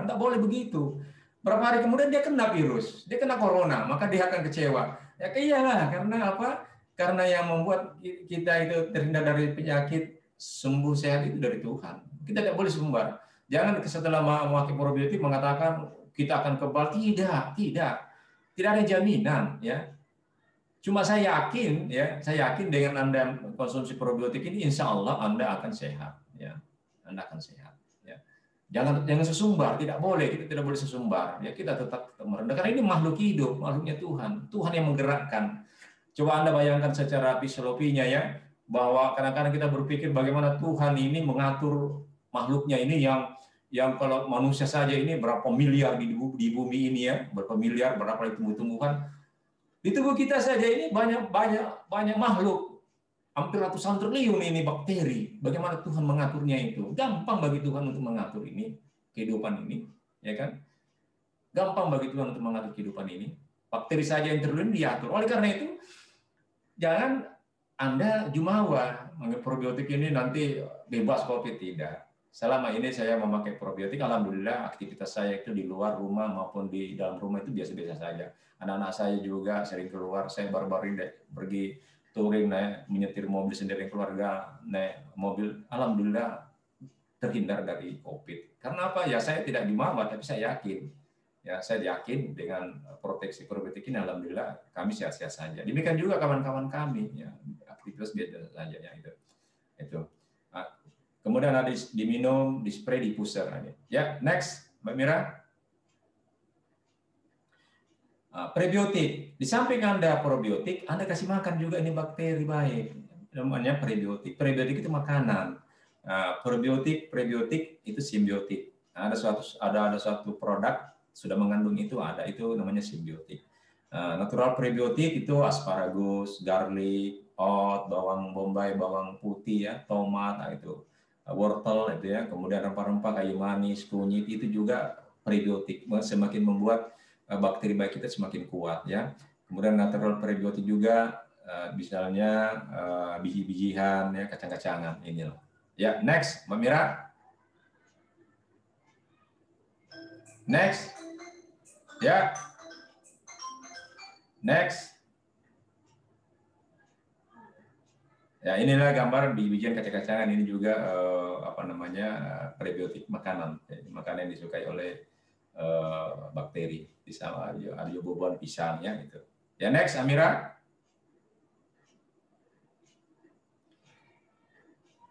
Enggak boleh begitu. Berapa hari kemudian dia kena virus, dia kena corona, maka dia akan kecewa. Ya iyalah, karena apa? Karena yang membuat kita itu terhindar dari penyakit, sembuh sehat itu dari Tuhan. Kita tidak boleh sumbar. Jangan setelah memakai probiotik mengatakan kita akan kebal. Tidak ada jaminan ya. Cuma saya yakin dengan Anda konsumsi probiotik ini, insya Allah Anda akan sehat ya. Anda akan sehat. Jangan sesumbar, tidak boleh, kita tidak boleh sesumbar. Ya, kita tetap merendah karena ini makhluk hidup, makhluknya Tuhan yang menggerakkan. Coba Anda bayangkan secara fisiologinya ya, bahwa kadang-kadang kita berpikir bagaimana Tuhan ini mengatur makhluknya ini yang kalau manusia saja ini berapa miliar di bumi ini ya, berapa miliar, berapa tumbuh-tumbuhan. Di tubuh kita saja ini banyak makhluk. Hampir ratusan triliun ini bakteri. Bagaimana Tuhan mengaturnya itu? Gampang bagi Tuhan untuk mengatur ini, kehidupan ini, ya kan? Gampang bagi Tuhan untuk mengatur kehidupan ini. Bakteri saja yang triliun diatur. Oleh karena itu, jangan Anda jumawa mengenai probiotik ini nanti bebas COVID, tidak. Selama ini saya memakai probiotik, alhamdulillah aktivitas saya itu di luar rumah maupun di dalam rumah itu biasa-biasa saja. Anak-anak saya juga sering keluar. Saya baru-baru ini pergi touring, menyetir mobil sendiri keluarga, naik mobil, alhamdulillah terhindar dari COVID. Karena apa? Ya saya tidak jumawa, tapi saya yakin. Ya saya yakin dengan proteksi probiotik ini, alhamdulillah kami sehat-sehat saja. Demikian juga kawan-kawan kami, ya aktivitas biasa saja ya itu. Nah, kemudian ada diminum, di spray, diffuser. Ya next, Mbak Mira. Prebiotik. Di samping Anda probiotik, Anda kasih makan juga ini bakteri baik. Namanya prebiotik. Prebiotik itu makanan. Prebiotik itu simbiotik. Ada suatu produk sudah mengandung itu namanya simbiotik. Natural prebiotik itu asparagus, garlic, oat, bawang bombay, bawang putih ya, tomat, itu wortel itu ya, kemudian rempah-rempah kayu manis, kunyit itu juga prebiotik. Semakin membuat bakteri baik kita semakin kuat ya. Kemudian natural prebiotik juga misalnya biji-bijian ya, kacang-kacangan ini loh. Ya, next, Mbak Mira. Next. Ya. Next. Ya, inilah gambar biji-bijian kacang-kacangan, ini juga prebiotik makanan. Makanan yang disukai oleh bakteri, bisa ada buah-buahan pisang ya gitu. Ya, next Amira.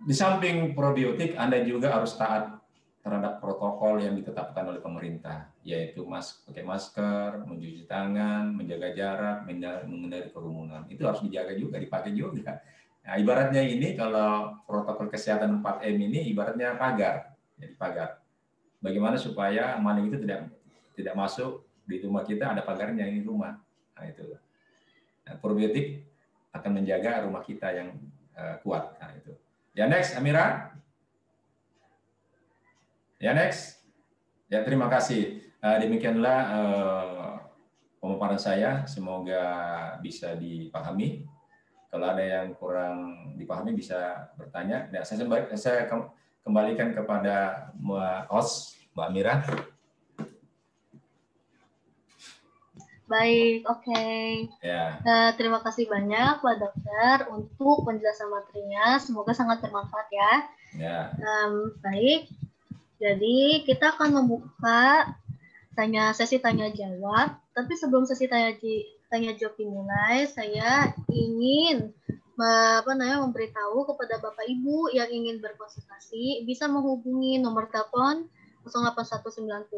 Di samping probiotik, Anda juga harus taat terhadap protokol yang ditetapkan oleh pemerintah, yaitu pakai masker, mencuci tangan, menjaga jarak, menghindari kerumunan. Itu harus dijaga juga, dipakai juga. Nah, ibaratnya ini kalau protokol kesehatan 4M ini ibaratnya pagar, jadi pagar. Bagaimana supaya maling itu tidak masuk di rumah kita, ada pagarnya ini rumah. Nah, itu. Nah, probiotik akan menjaga rumah kita yang kuat. Nah, itu. Ya, next Amira. Ya, next. Ya, terima kasih. Demikianlah pemaparan saya. Semoga bisa dipahami. Kalau ada yang kurang dipahami bisa bertanya. Nah, saya kembalikan kepada host, Mbak Amira. Baik, oke. Ya. Terima kasih banyak Pak Dokter untuk penjelasan materinya. Semoga sangat bermanfaat ya. Ya. Baik, jadi kita akan membuka sesi tanya jawab. Tapi sebelum sesi tanya jawab dimulai, saya ingin memberitahu kepada Bapak Ibu yang ingin berkonsultasi bisa menghubungi nomor telepon 08190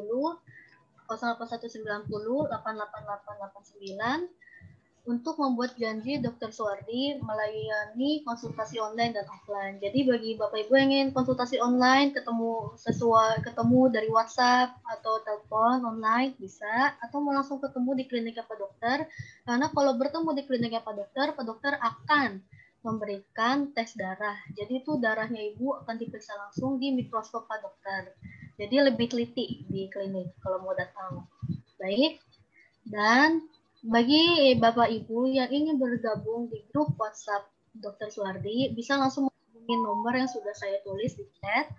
88889 untuk membuat janji Dr. Suwardi melayani konsultasi online dan offline. Jadi bagi Bapak Ibu yang ingin konsultasi online, ketemu dari WhatsApp atau telepon online bisa, atau mau langsung ketemu di kliniknya Pak Dokter. Karena kalau bertemu di kliniknya Pak Dokter akan memberikan tes darah. Jadi itu darahnya Ibu akan diperiksa langsung di mikroskop Pak Dokter. Jadi lebih teliti di klinik kalau mau datang. Baik. Dan bagi Bapak Ibu yang ingin bergabung di grup WhatsApp Dr. Suwardi, bisa langsung menghubungi nomor yang sudah saya tulis di chat.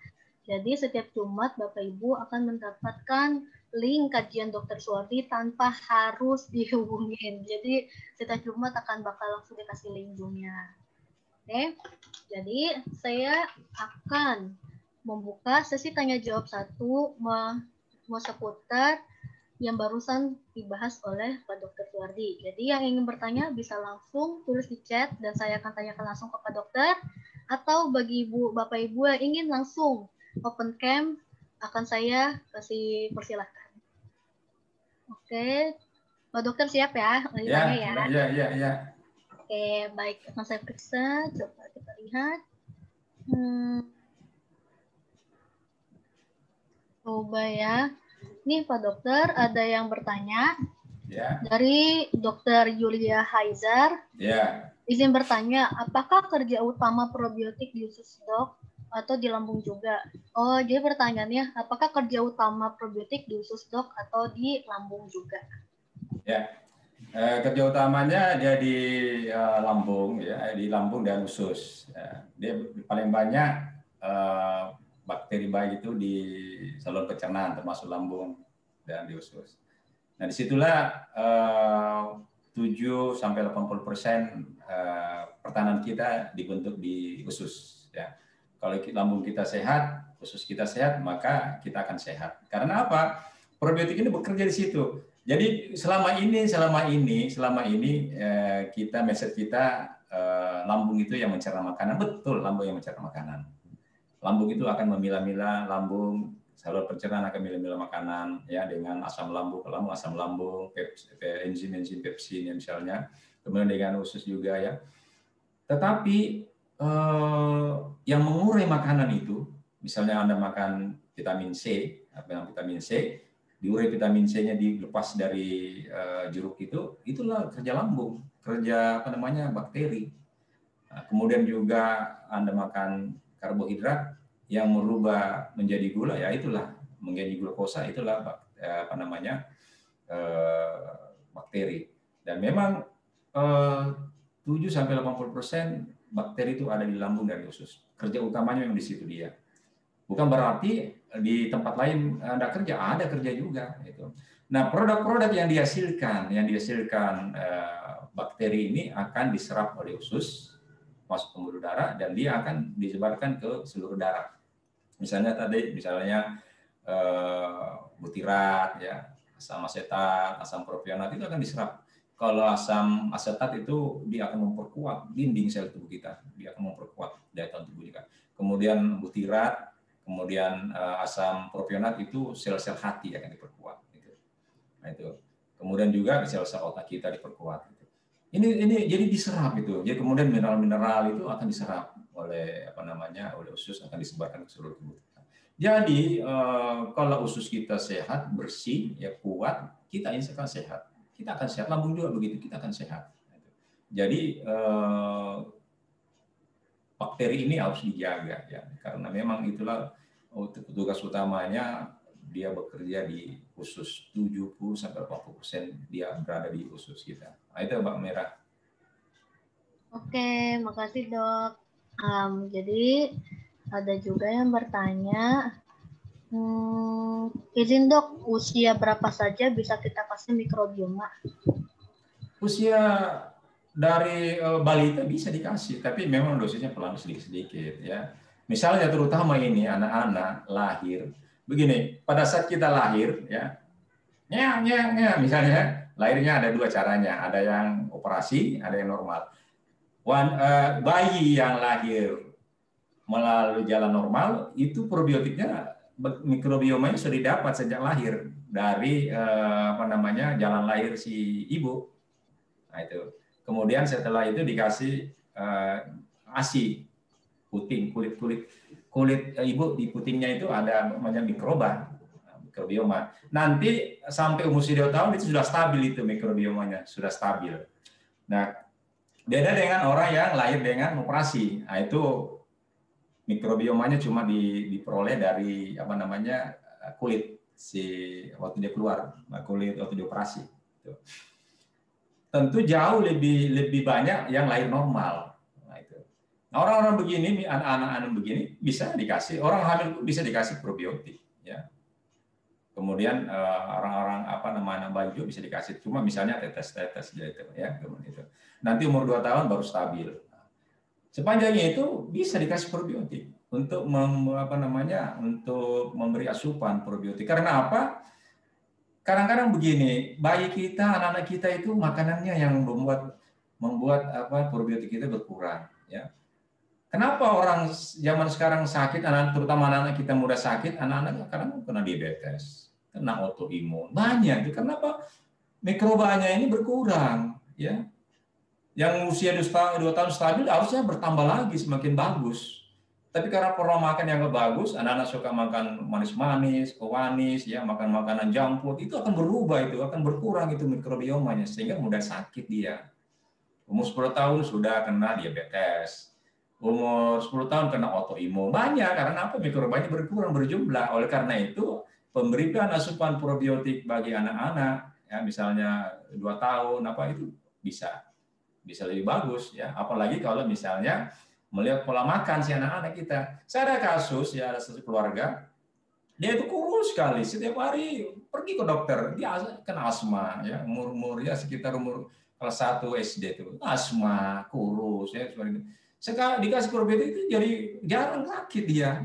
Jadi setiap Jumat Bapak Ibu akan mendapatkan link kajian Dr. Suwardi tanpa harus dihubungin. Jadi setiap Jumat bakal langsung dikasih link Zoom-nya. Oke. Jadi saya akan membuka sesi tanya jawab 1 seputar yang barusan dibahas oleh Pak Dr. Suwardi. Jadi yang ingin bertanya bisa langsung tulis di chat dan saya akan tanyakan langsung ke Pak Dokter. Atau bagi Bapak Ibu yang ingin langsung open cam, akan saya kasih persilahkan. Oke, Pak Dokter siap ya? Ya. Oke, baik. Akan saya periksa. Coba kita lihat. Coba ya. Nih Pak Dokter, ada yang bertanya dari Dr. Yulia Haizar. Izin bertanya, apakah kerja utama probiotik di usus dok atau di lambung juga? Oh, jadi pertanyaannya, apakah kerja utama probiotik di usus dok atau di lambung juga? Ya, kerja utamanya dia di lambung, ya, di lambung dan usus. Ya. Dia paling banyak bakteri baik itu di saluran pencernaan, termasuk lambung dan di usus. Nah, disitulah 7-80% pertahanan kita dibentuk di usus. Ya. Kalau lambung kita sehat, usus kita sehat, maka kita akan sehat. Karena apa? Probiotik ini bekerja di situ. Jadi selama ini kita mindset kita lambung itu yang mencerna makanan. Betul, lambung yang mencerna makanan. Lambung itu akan memilah-milah, lambung saluran pencernaan akan milah-milah makanan ya dengan asam lambung, asam lambung, enzim-enzim pepsin ya misalnya, kemudian dengan usus juga ya. Tetapi yang mengurai makanan itu, misalnya Anda makan vitamin C, vitamin C, diurai vitamin C-nya dilepas dari jeruk itu, itulah kerja lambung, kerja bakteri. Nah, kemudian juga Anda makan karbohidrat yang merubah menjadi gula, ya itulah menjadi glukosa, itulah bakteri. Dan memang 7-80% bakteri itu ada di lambung dan usus. Kerja utamanya memang di situ dia. Bukan berarti di tempat lain Anda kerja, ada kerja juga. Gitu. Nah, produk-produk yang dihasilkan bakteri ini akan diserap oleh usus, masuk ke pembuluh darah, dan dia akan disebarkan ke seluruh darah. Misalnya butirat, ya, asam asetat, asam propionat itu akan diserap. Kalau asam asetat itu dia akan memperkuat dinding sel tubuh kita, dia akan memperkuat daya tahan tubuh juga. Kemudian butirat, kemudian asam propionat itu sel-sel hati akan diperkuat. Gitu. Nah itu. Kemudian juga sel-sel otak kita diperkuat. Gitu. Ini jadi diserap itu. Jadi kemudian mineral-mineral itu akan diserap oleh oleh usus, akan disebarkan ke seluruh tubuh kita. Jadi kalau usus kita sehat, bersih, ya kuat, kita insya Allah sehat. Kita akan sehat, lambung juga begitu, kita akan sehat. Jadi bakteri ini harus dijaga ya, karena memang itulah tugas utamanya, dia bekerja di usus, 70-80% dia berada di usus kita. Nah, itu Mbak Merah. Oke, makasih Dok. Jadi ada juga yang bertanya, izin Dok, usia berapa saja bisa kita kasih mikrobioma? Usia dari balita bisa dikasih, tapi memang dosisnya pelan sedikit-sedikit ya. Misalnya terutama ini anak-anak lahir, begini, pada saat kita lahir ya, misalnya lahirnya ada dua caranya, ada yang operasi, ada yang normal. Bayi yang lahir melalui jalan normal itu probiotiknya, mikrobiomanya sudah didapat sejak lahir dari jalan lahir si ibu. Nah itu. Kemudian setelah itu dikasih ASI, puting, kulit ibu di putingnya itu ada namanya mikrobioma. Nanti sampai umur 2 tahun itu sudah stabil itu mikrobiomanya, sudah stabil. Nah, beda dengan orang yang lahir dengan operasi. Nah, itu mikrobiomanya cuma diperoleh dari kulit waktu dia keluar, kulit waktu dioperasi. Tentu jauh lebih banyak yang lahir normal. Nah, orang-orang begini, anak-anak begini bisa dikasih, orang hamil bisa dikasih probiotik, ya. Kemudian orang-orang bayi juga bisa dikasih, cuma misalnya tetes gitu, ya, gitu. Nanti umur 2 tahun baru stabil. Sepanjangnya itu bisa dikasih probiotik untuk untuk memberi asupan probiotik. Karena apa? Kadang-kadang begini, bayi kita, anak-anak kita itu makanannya yang membuat probiotik kita berkurang, ya. Kenapa orang zaman sekarang sakit, terutama anak-anak kita muda sakit, anak-anak kadang kena diabetes, kena autoimun, banyak. Kenapa? Mikrobanya ini berkurang, ya. Yang usia 2 tahun stabil harusnya bertambah lagi, semakin bagus. Tapi karena pola makan yang nggak bagus, anak-anak suka makan manis-manis, pewanis, ya, makan makanan junk food, itu akan berubah, itu akan berkurang itu mikrobiomanya, sehingga mudah sakit dia. Umur 10 tahun sudah kena diabetes. Umur 10 tahun kena autoimun. Banyak, karena apa? Mikrobiomanya berkurang, berjumlah. Oleh karena itu, pemberian asupan probiotik bagi anak-anak, ya, misalnya 2 tahun, itu bisa lebih bagus, ya. Apalagi kalau misalnya melihat pola makan si anak-anak kita. Saya ada kasus, ya, ada satu keluarga, dia itu kurus sekali, setiap hari pergi ke dokter, dia kena asma, ya, umur ya sekitar umur kelas 1 SD itu, asma, kurus, ya, seperti itu. Sekali dikasih probiotik itu jadi jarang sakit dia,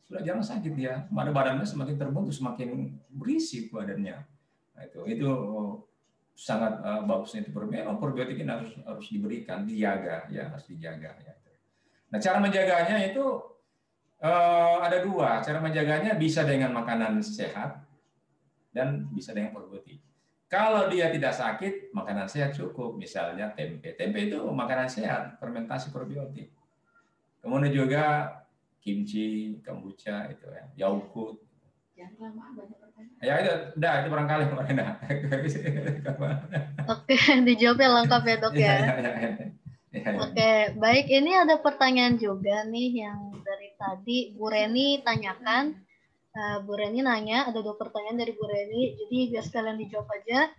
sudah jarang sakit dia, badannya semakin terbentuk, semakin berisi badannya. Nah, itu sangat bagusnya itu probiotik ini harus diberikan, dijaga, ya, harus dijaga. Ya. Nah, cara menjaganya itu Ada dua cara menjaganya, bisa dengan makanan sehat dan bisa dengan probiotik. Kalau dia tidak sakit, makanan sehat cukup. Misalnya tempe. Tempe itu makanan sehat, fermentasi probiotik. Kemudian juga kimchi, kombucha itu ya, Yakult. Ya itu barangkali Marina. Oke, dijawabnya lengkap ya dok ya. Oke, baik. Ini ada pertanyaan juga nih yang dari tadi Bu Reni tanyakan. Bu Reni nanya, ada 2 pertanyaan dari Bu Reni. Jadi biar sekalian dijawab aja.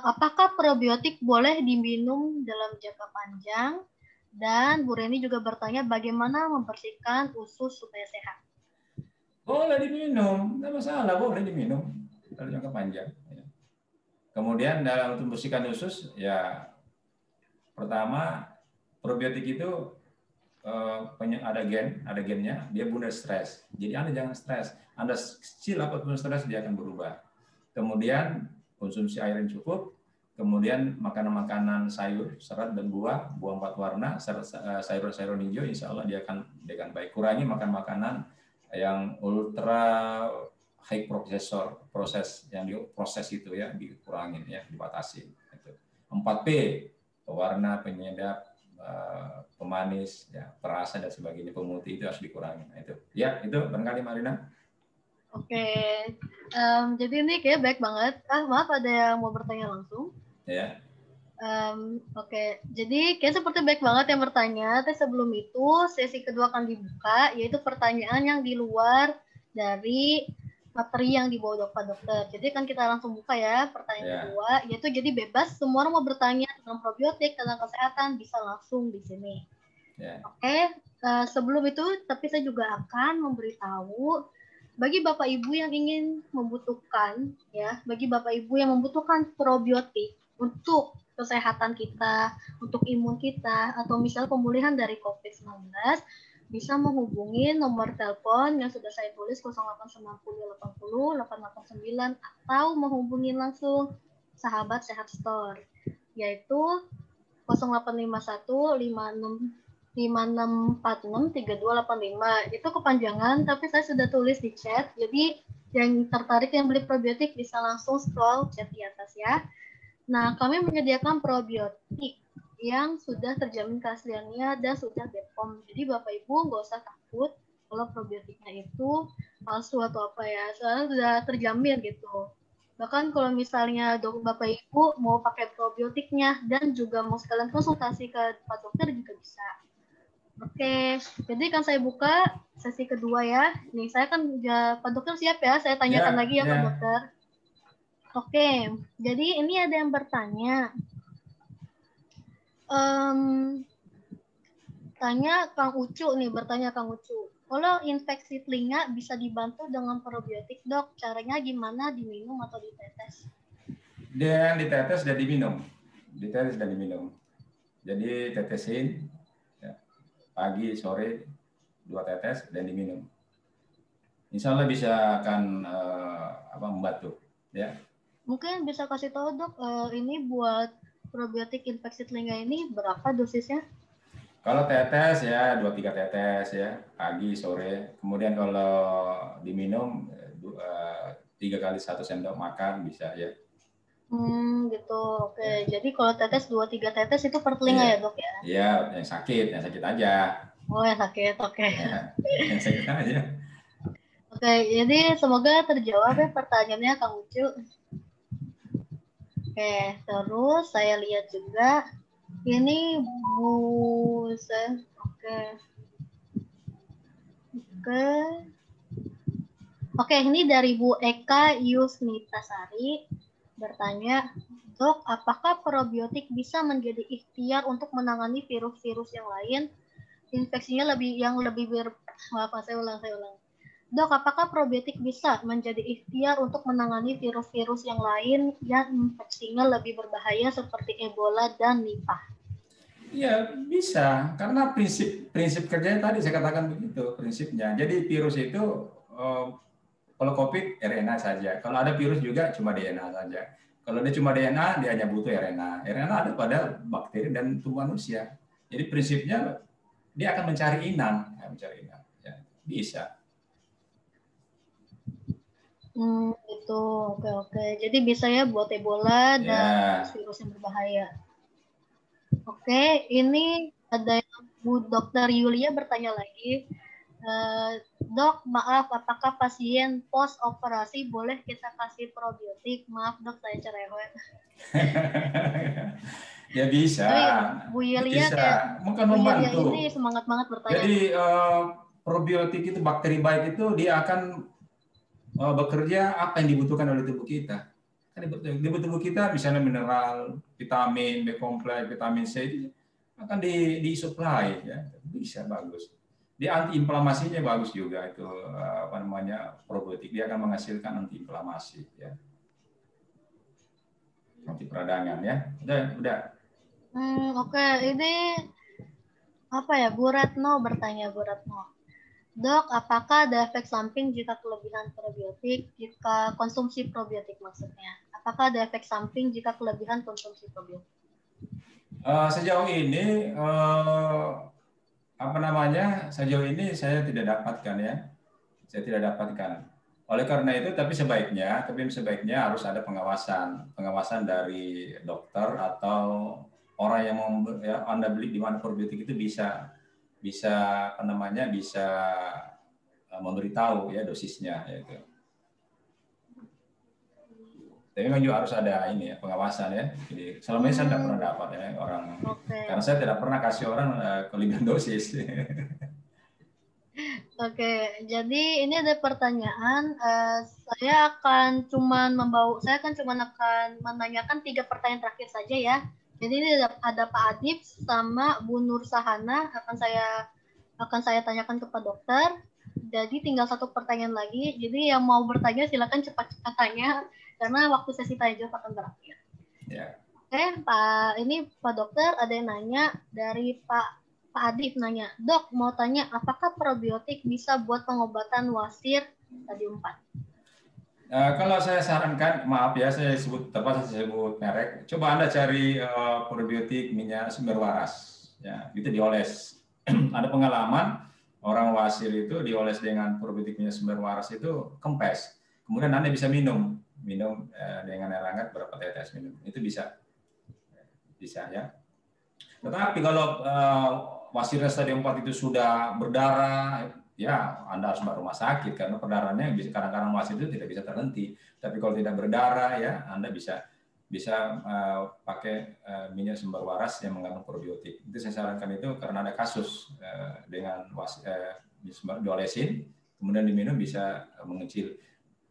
Apakah probiotik boleh diminum dalam jangka panjang? Dan Bu Reni juga bertanya bagaimana membersihkan usus supaya sehat. Boleh diminum, tidak masalah, boleh diminum dalam jangka panjang. Kemudian dalam untuk membersihkan usus, ya pertama probiotik itu ada gennya, dia bunuh stres. Jadi Anda jangan stres. Anda kecil apapun stres dia akan berubah. Kemudian konsumsi air yang cukup. Kemudian makanan-makanan sayur, serat dan buah 4 warna, sayur-sayuran hijau, insya Allah dia akan baik. Kurangi makan makanan yang ultra high proses yang diproses itu ya, dikurangin ya, dibatasi. 4P, pewarna, penyedap, pemanis, ya, perasa dan sebagainya, pemutih itu harus dikurangi. Nah, itu. Ya, itu barangkali Marina. Oke, jadi ini kayak baik banget. Maaf ada yang mau bertanya langsung. Ya. Oke, jadi kayak seperti baik banget yang bertanya. Tapi sebelum itu sesi kedua akan dibuka, yaitu pertanyaan yang di luar dari materi yang dibawa Pak Dokter. Jadi kan kita langsung buka ya pertanyaan kedua, yaitu jadi bebas semua orang mau bertanya tentang probiotik, tentang kesehatan bisa langsung di sini. Oke, sebelum itu tapi saya juga akan memberitahu bagi Bapak Ibu yang ingin membutuhkan ya, bagi Bapak Ibu yang membutuhkan probiotik untuk kesehatan kita, untuk imun kita, atau misal pemulihan dari COVID-19, bisa menghubungi nomor telepon yang sudah saya tulis 0890 80 889 atau menghubungi langsung Sahabat Sehat Store yaitu 0851 5646 3285. Itu kepanjangan tapi saya sudah tulis di chat. Jadi yang tertarik yang beli probiotik bisa langsung scroll chat di atas ya. Nah, kami menyediakan probiotik yang sudah terjamin keasliannya dan sudah BPOM. Jadi Bapak Ibu nggak usah takut kalau probiotiknya itu palsu atau apa ya, soalnya sudah terjamin gitu. Bahkan kalau misalnya Bapak Ibu mau pakai probiotiknya dan juga mau sekalian konsultasi ke Pak Dokter juga bisa. Oke, jadi kan saya buka sesi kedua ya. Nih saya kan Pak Dokter siap ya, saya tanyakan lagi ya Pak Dokter. Oke, jadi ini ada yang bertanya. Tanya Kang Ucu nih, bertanya Kang Ucu. Kalau infeksi telinga bisa dibantu dengan probiotik, Dok. Caranya gimana? Diminum atau ditetes? Dan ditetes dan diminum. Ditetes dan diminum. Jadi tetesin ya, pagi, sore 2 tetes dan diminum. Insya Allah bisa akan membantu. Ya. Mungkin bisa kasih tahu Dok, ini buat probiotik infeksi telinga ini berapa dosisnya? Kalau tetes ya 2-3 tetes ya, pagi, sore. Kemudian kalau diminum 3 kali 1 sendok makan bisa ya. Gitu. Oke. Jadi kalau tetes 2-3 tetes itu per telinga ya Dok ya? Iya, yang sakit aja. Oh, yang sakit. Oke. Ya, yang sakit aja. Oke, jadi semoga terjawab ya pertanyaannya Kang Ucu. Oke, terus saya lihat juga ini Oke, ini dari Bu Eka Yusnitasari bertanya, Dok, apakah probiotik bisa menjadi ikhtiar untuk menangani virus-virus yang lain? Infeksinya saya ulang. Dok, apakah probiotik bisa menjadi ikhtiar untuk menangani virus-virus yang lain yang infeksinya lebih berbahaya seperti Ebola dan Nipah? Ya bisa, karena prinsip kerjanya tadi saya katakan begitu prinsipnya. Jadi virus itu kalau COVID RNA saja, kalau ada virus juga cuma DNA saja. Kalau dia cuma DNA dia hanya butuh RNA. RNA ada pada bakteri dan tubuh manusia. Jadi prinsipnya dia akan mencari inang, Ya. bisa. Itu oke. Jadi bisa ya buat Ebola dan Ya. virus yang berbahaya. Oke, ini ada Bu Dokter Yulia bertanya lagi. Dok, maaf, apakah pasien post operasi boleh kita kasih probiotik? Maaf dok, saya cerewet. Ya bisa. Tapi Bu Yulia Bisa. kayak Mungkin Bu Yulia membantu. ini semangat banget bertanya. Jadi probiotik itu bakteri baik itu dia akan bekerja apa yang dibutuhkan oleh tubuh kita. Kan di tubuh kita misalnya mineral, vitamin B kompleks, vitamin C itu akan disuplai ya. Bisa bagus. Di antiinflamasinya bagus juga itu apa namanya probiotik, dia akan menghasilkan antiinflamasi ya. Anti peradangan ya. Udah. Oke, ini apa ya? Bu Retno bertanya, Bu Retno. Dok, apakah ada efek samping jika kelebihan probiotik, jika konsumsi probiotik maksudnya? Apakah ada efek samping jika kelebihan konsumsi probiotik? Sejauh ini sejauh ini saya tidak dapatkan ya. Saya tidak dapatkan. Oleh karena itu, tapi sebaiknya harus ada pengawasan dari dokter atau orang yang Anda beli di mana probiotik itu bisa memberitahu ya dosisnya ya itu. Tapi memang juga harus ada ini ya pengawasan ya. Jadi selama ini saya tidak pernah dapat ya orang. Karena saya tidak pernah kasih orang kelebihan dosis. Oke, jadi ini ada pertanyaan. Saya akan menanyakan 3 pertanyaan terakhir saja ya. Jadi ini ada Pak Adib sama Bu Nur Sahana akan saya tanyakan ke Pak Dokter. Jadi tinggal 1 pertanyaan lagi. Jadi yang mau bertanya silakan cepat-cepat tanya karena waktu sesi tanya jawab akan berakhir. Ya. Oke, Pak Dokter ada yang nanya dari Pak Adib nanya, Dok mau tanya apakah probiotik bisa buat pengobatan wasir stadium 4? Kalau saya sarankan, maaf ya saya sebut merek, coba Anda cari probiotik minyak sumber waras, ya itu dioles. Ada pengalaman orang wasir itu dioles dengan probiotik minyak sumber waras itu kempes, kemudian Anda bisa minum dengan air hangat berapa tetes minum, itu bisa ya. Tetapi kalau wasirnya stadium 4 itu sudah berdarah, ya Anda harus masuk rumah sakit karena perdarahannya kadang-kadang wasir itu tidak bisa terhenti. Tapi kalau tidak berdarah ya Anda bisa pakai minyak sumber waras yang mengandung probiotik. Itu saya sarankan itu karena ada kasus dengan diolesin kemudian diminum bisa mengecil.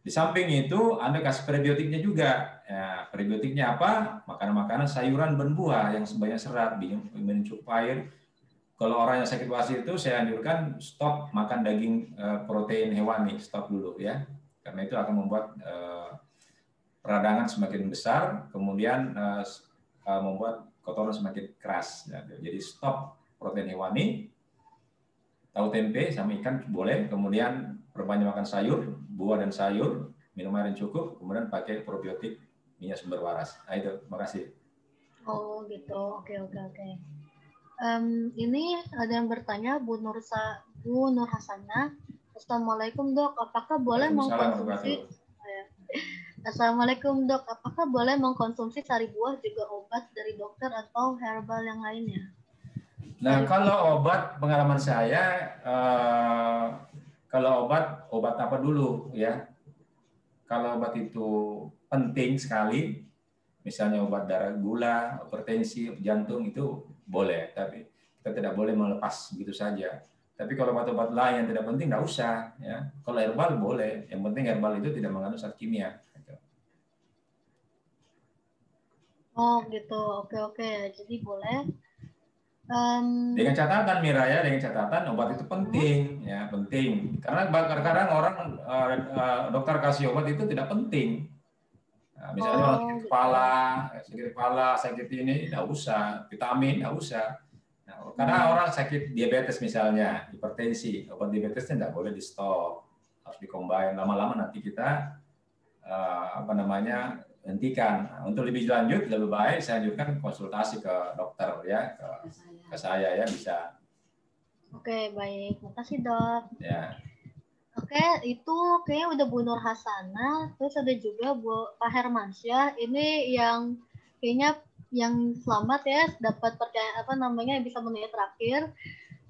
Di samping itu Anda kasih prebiotiknya juga. Ya, prebiotiknya apa? Makanan-makanan sayuran dan buah yang sebanyak serat, minum cukup air. Kalau orang yang sakit wasir itu saya anjurkan stop makan daging protein hewani, stop dulu ya. Karena itu akan membuat peradangan semakin besar, kemudian membuat kotoran semakin keras. Ya. Jadi stop protein hewani, tahu tempe sama ikan boleh, kemudian perbanyak makan sayur, buah dan sayur, minum air yang cukup, kemudian pakai probiotik minyak sumber waras. Nah itu, makasih. Oh gitu, oke. Ini ada yang bertanya, Bu Nur Hasanah. Assalamualaikum dok, apakah boleh mengkonsumsi? Assalamualaikum dok, apakah boleh mengkonsumsi sari buah juga obat dari dokter atau herbal yang lainnya? Nah kalau obat, pengalaman saya, kalau obat apa dulu ya? Kalau obat itu penting sekali, misalnya obat darah gula, hipertensi, jantung itu boleh, tapi kita tidak boleh melepas begitu saja. Tapi kalau obat-obat lain yang tidak penting, nggak usah. Ya. Kalau herbal boleh, yang penting herbal itu tidak mengandung zat kimia. Oh gitu, oke. Jadi boleh. Dengan catatan Mira ya, dengan catatan obat itu penting, ya penting. Karena kadang-kadang orang dokter kasih obat itu tidak penting. Nah, misalnya orang sakit kepala, sakit ini, nggak usah. Vitamin, nggak usah. Nah, karena orang sakit diabetes misalnya, hipertensi, obat diabetesnya nggak boleh di stop, harus dikombin. Lama-lama nanti kita hentikan. Nah, untuk lebih lanjut, lebih baik saya anjurkan konsultasi ke dokter ya, ke saya ya bisa. Oke, baik. Makasih, Dok. Ya. Oke, itu kayaknya udah Bu Nur Hasanah, terus ada juga Pak Hermansyah. Ini yang kayaknya yang selamat ya, dapat bisa menit terakhir.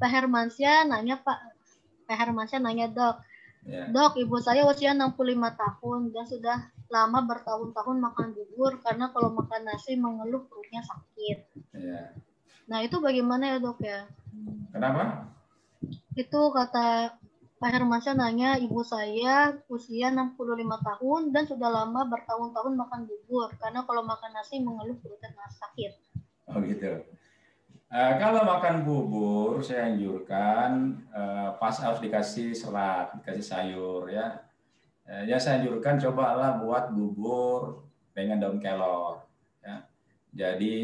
Pak Hermansyah nanya, Pak Hermansyah nanya, Dok. Ya. Dok, ibu saya usia 65 tahun dan sudah lama bertahun-tahun makan bubur karena kalau makan nasi mengeluh perutnya sakit. Ya. Nah, itu bagaimana ya, Dok ya? Kenapa? Itu kata Pak Hermansyah nanya, ibu saya usia 65 tahun dan sudah lama bertahun-tahun makan bubur karena kalau makan nasi mengeluh perutnya sakit. Oh gitu. Kalau makan bubur, saya anjurkan pas harus dikasih serat, dikasih sayur ya. Ya saya anjurkan cobalah buat bubur dengan daun kelor. Ya. Jadi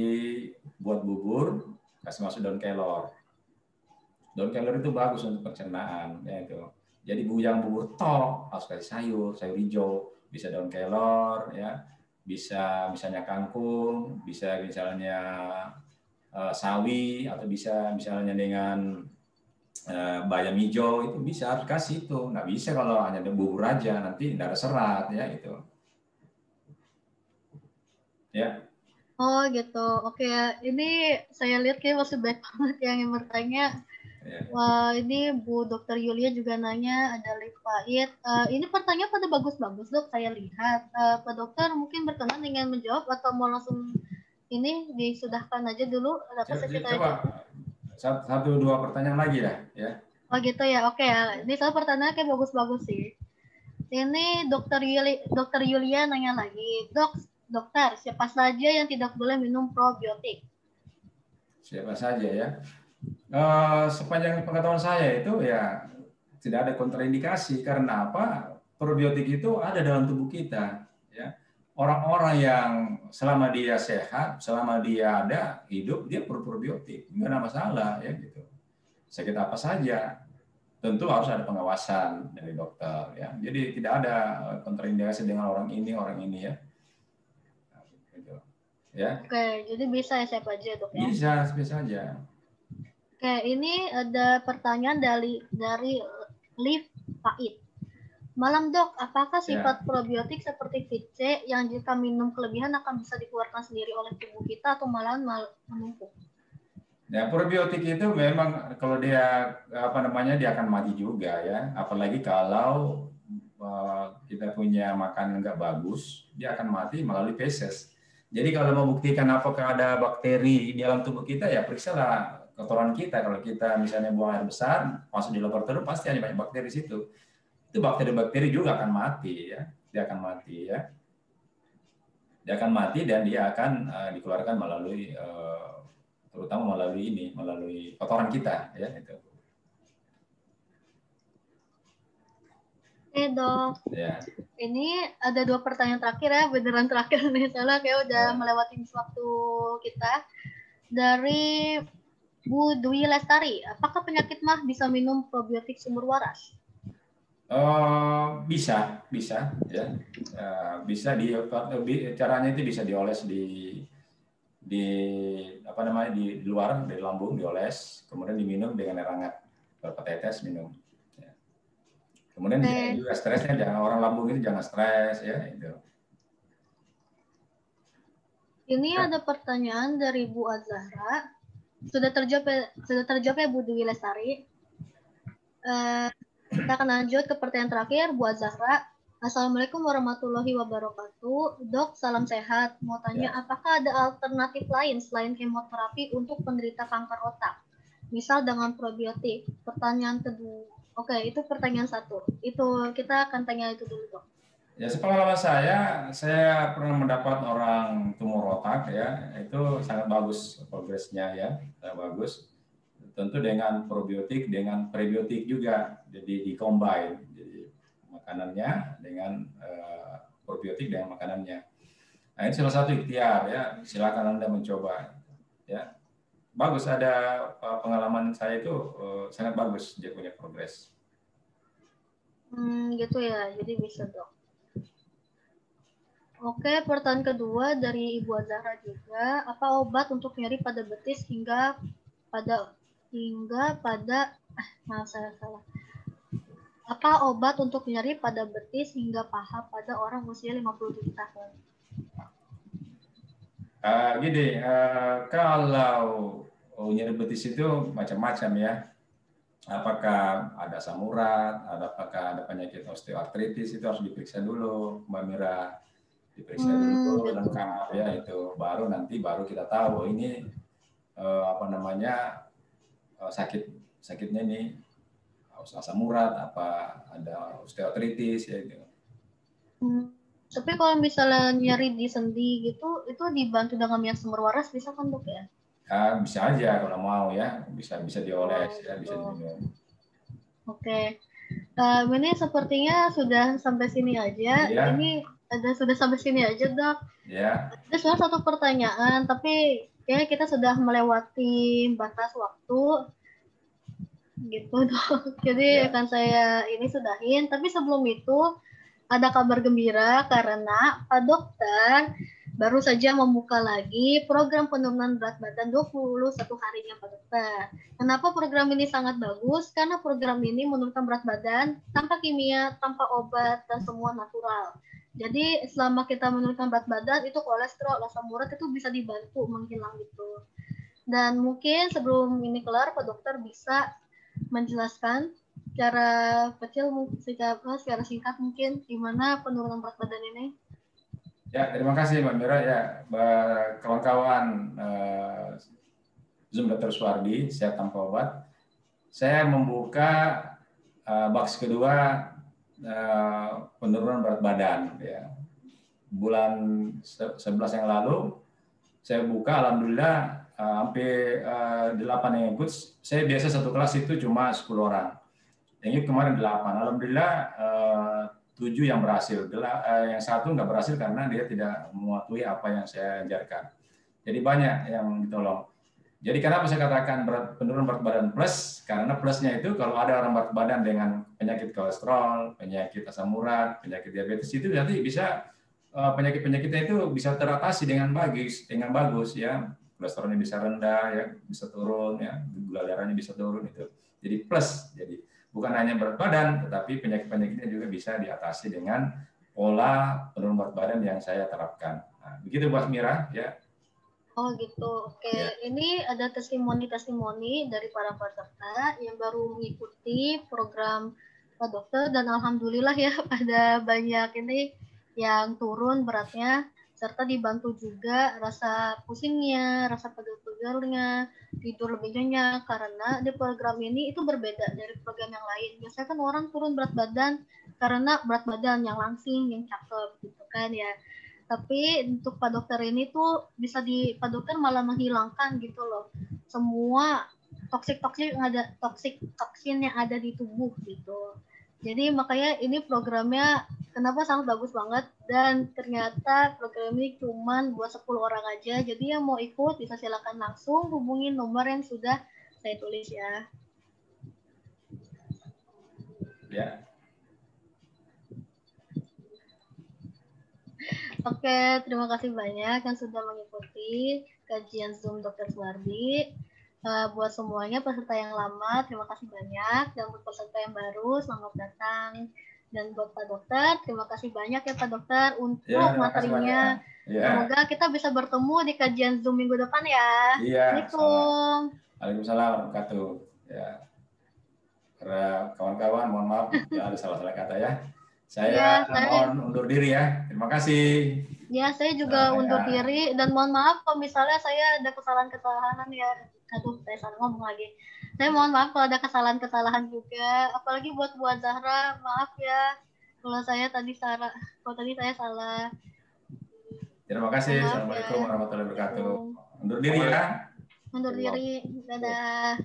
buat bubur kasih masuk daun kelor. Daun kelor itu bagus untuk pencernaan, ya itu. Jadi bujang bubur tok harus kasih sayur, sayur hijau, bisa daun kelor, ya, bisa misalnya kangkung, bisa misalnya sawi, atau bisa misalnya dengan bayam hijau, itu bisa harus kasih itu. Nggak bisa kalau hanya bubur aja, nanti nggak ada serat, ya itu. Ya. Oh gitu, oke ya. Ini saya lihat kayak masih banyak banget yang bertanya. Ya. Wah, ini Bu Dr. Yulia juga nanya, ada Liv Pahit. Ini pertanyaan pada bagus-bagus, Dok, saya lihat. Pak Dokter mungkin berkenan dengan menjawab atau mau langsung ini disudahkan aja dulu? Coba satu dua pertanyaan lagi lah, ya. Oh gitu ya, oke ya. Ini soal pertanyaan kayak bagus-bagus sih. Ini Dokter Yulia nanya lagi, Dokter, siapa saja yang tidak boleh minum probiotik? Siapa saja ya. Sepanjang pengetahuan saya itu ya tidak ada kontraindikasi. Karena apa? Probiotik itu ada dalam tubuh kita. Ya. Orang-orang yang selama dia sehat, selama dia ada hidup, dia perlu probiotik, nggak ada masalah ya gitu. Sakit apa saja, tentu harus ada pengawasan dari dokter ya. Jadi tidak ada kontraindikasi dengan orang ini ya. Gitu. Ya. Oke, jadi bisa ya siapa aja, Dok ya? Bisa aja. Oke, ini ada pertanyaan dari Liv Pahit. Malam Dok, apakah sifat probiotik seperti VC yang jika minum kelebihan akan bisa dikeluarkan sendiri oleh tubuh kita atau malahan menumpuk? Ya, probiotik itu memang kalau dia dia akan mati juga ya. Apalagi kalau kita punya makanan nggak bagus, dia akan mati melalui feses. Jadi kalau membuktikan apakah ada bakteri di dalam tubuh kita, ya periksalah kotoran kita. Kalau kita misalnya buang air besar, masuk di laboratorium pasti ada banyak bakteri di situ. Itu bakteri-bakteri juga akan mati ya. Dia akan mati ya. Dia akan mati dan dia akan dikeluarkan melalui terutama melalui kotoran kita ya itu. Oke Dok. Ya. Ini ada 2 pertanyaan terakhir ya, beneran terakhir nih, soalnya kayak udah melewati waktu kita. Dari Bu Dwi Lestari, apakah penyakit mah bisa minum probiotik sumber waras? Bisa ya. Bisa caranya itu bisa dioles di luar dari lambung, dioles, kemudian diminum dengan air hangat, beberapa tetes minum. Ya. Kemudian juga stresnya jangan, orang lambung itu jangan stres ya itu. Ini ada pertanyaan dari Bu Azhara. Sudah terjawab ya Bu Dwi Lestari. Kita akan lanjut ke pertanyaan terakhir, Bu Azhara. Assalamualaikum warahmatullahi wabarakatuh. Dok, salam sehat. Mau tanya, apakah ada alternatif lain selain kemoterapi untuk penderita kanker otak? Misal dengan probiotik. Pertanyaan kedua. Oke, itu pertanyaan 1. Itu kita akan tanya itu dulu, Dok. Ya, sepengalaman saya pernah mendapat orang tumor otak ya, itu sangat bagus progresnya ya, sangat bagus. Tentu dengan probiotik, dengan prebiotik juga, jadi di-combine, jadi makanannya dengan probiotik dengan makanannya. Nah, ini salah satu ikhtiar ya, silakan Anda mencoba ya. Bagus, ada pengalaman saya itu sangat bagus, dia punya progres. Gitu ya, jadi bisa Dok. Oke, pertanyaan kedua dari Ibu Azhara juga, apa obat untuk nyeri pada betis hingga pada Maaf, saya salah. Apa obat untuk nyeri pada betis hingga paha pada orang usia 57 tahun? Gini, kalau nyeri betis itu macam-macam ya. Apakah ada asam urat, apakah ada penyakit osteoartritis, itu harus diperiksa dulu, Mbak Mira. Diperiksa dulu lengkap ya, itu baru kita tahu ini sakitnya ini asam urat, apa ada osteoartritis ya gitu. Tapi kalau misalnya nyeri di sendi gitu, itu dibantu dengan minyak sumber waras bisa kan dok ya? Bisa aja kalau mau ya, bisa dioles ya, bisa diminum. Oke. Ini sepertinya sudah sampai sini aja. Iya. Ini sudah sampai sini aja dok. Ya. Ada cuma satu pertanyaan, tapi kayaknya kita sudah melewati batas waktu. Gitu dok. Jadi akan saya ini sudahin. Tapi sebelum itu ada kabar gembira karena Pak Dokter baru saja membuka lagi program penurunan berat badan 21 harinya Pak Dokter. Kenapa program ini sangat bagus? Karena program ini menurunkan berat badan tanpa kimia, tanpa obat, dan semua natural. Jadi selama kita menurunkan berat badan, itu kolesterol, asam urat itu bisa dibantu menghilang gitu. Dan mungkin sebelum ini kelar, Pak Dokter bisa menjelaskan secara kecil, secara singkat mungkin gimana penurunan berat badan ini? Ya, terima kasih Mbak Mira ya, kawan-kawan Zoom Dr. Suwardi, Sehat Tanpa Obat. Saya membuka box kedua penurunan berat badan ya. Bulan 11 yang lalu saya buka, alhamdulillah hampir 8 yang ikut. Saya biasa satu kelas itu cuma 10 orang. Yang kemarin 8. Alhamdulillah 7 yang berhasil. Yang satu nggak berhasil karena dia tidak mematuhi apa yang saya ajarkan. Jadi banyak yang ditolong. Jadi kenapa saya katakan penurunan berat badan plus? Karena plusnya itu kalau ada orang berat badan dengan penyakit kolesterol, penyakit asam urat, penyakit diabetes itu nanti bisa penyakit-penyakitnya itu bisa teratasi dengan bagus ya. Kolesterolnya bisa rendah ya, bisa turun ya, gula darahnya bisa turun itu. Jadi plus. Jadi bukan hanya berat badan, tetapi penyakit-penyakitnya juga bisa diatasi dengan pola penurunan berat badan yang saya terapkan. Nah, begitu Mbak Mira ya. Oh gitu, oke. Ya. Ini ada testimoni dari para peserta yang baru mengikuti program Pak Dokter dan alhamdulillah ya ada banyak ini yang turun beratnya serta dibantu juga rasa pusingnya, rasa pegel-pegelnya, tidur lebih nyenyak karena di program ini itu berbeda dari program yang lain. Biasanya kan orang turun berat badan karena berat badan yang langsing, yang cakep gitu kan ya. Tapi untuk Pak Dokter ini tuh bisa Pak Dokter malah menghilangkan gitu loh semua toksin yang ada di tubuh gitu. Jadi makanya ini programnya kenapa sangat bagus banget dan ternyata program ini cuma buat 10 orang aja. Jadi yang mau ikut bisa silakan langsung hubungin nomor yang sudah saya tulis ya. Ya. Oke, terima kasih banyak yang sudah mengikuti kajian Zoom Dr. Suwardi. Buat semuanya peserta yang lama, terima kasih banyak. Dan buat peserta yang baru, selamat datang. Dan buat Pak Dokter, terima kasih banyak ya Pak Dokter untuk materinya. Ya. Semoga kita bisa bertemu di kajian Zoom minggu depan ya. Iya. Assalamualaikum. Waalaikumsalam warahmatullahi wabarakatuh. Ya. Para kawan-kawan, mohon maaf ya ada salah-salah kata ya. Saya mohon undur diri ya. Terima kasih. Ya, saya juga undur diri dan mohon maaf kalau misalnya saya ada kesalahan-kesalahan ya. Aduh, saya salah ngomong lagi. Saya mohon maaf kalau ada kesalahan-kesalahan juga. Apalagi buat Zahra, maaf ya kalau saya tadi salah. Kalau tadi saya salah. Terima kasih. Assalamualaikum warahmatullahi wabarakatuh. Undur diri ya. Undur diri. Dadah.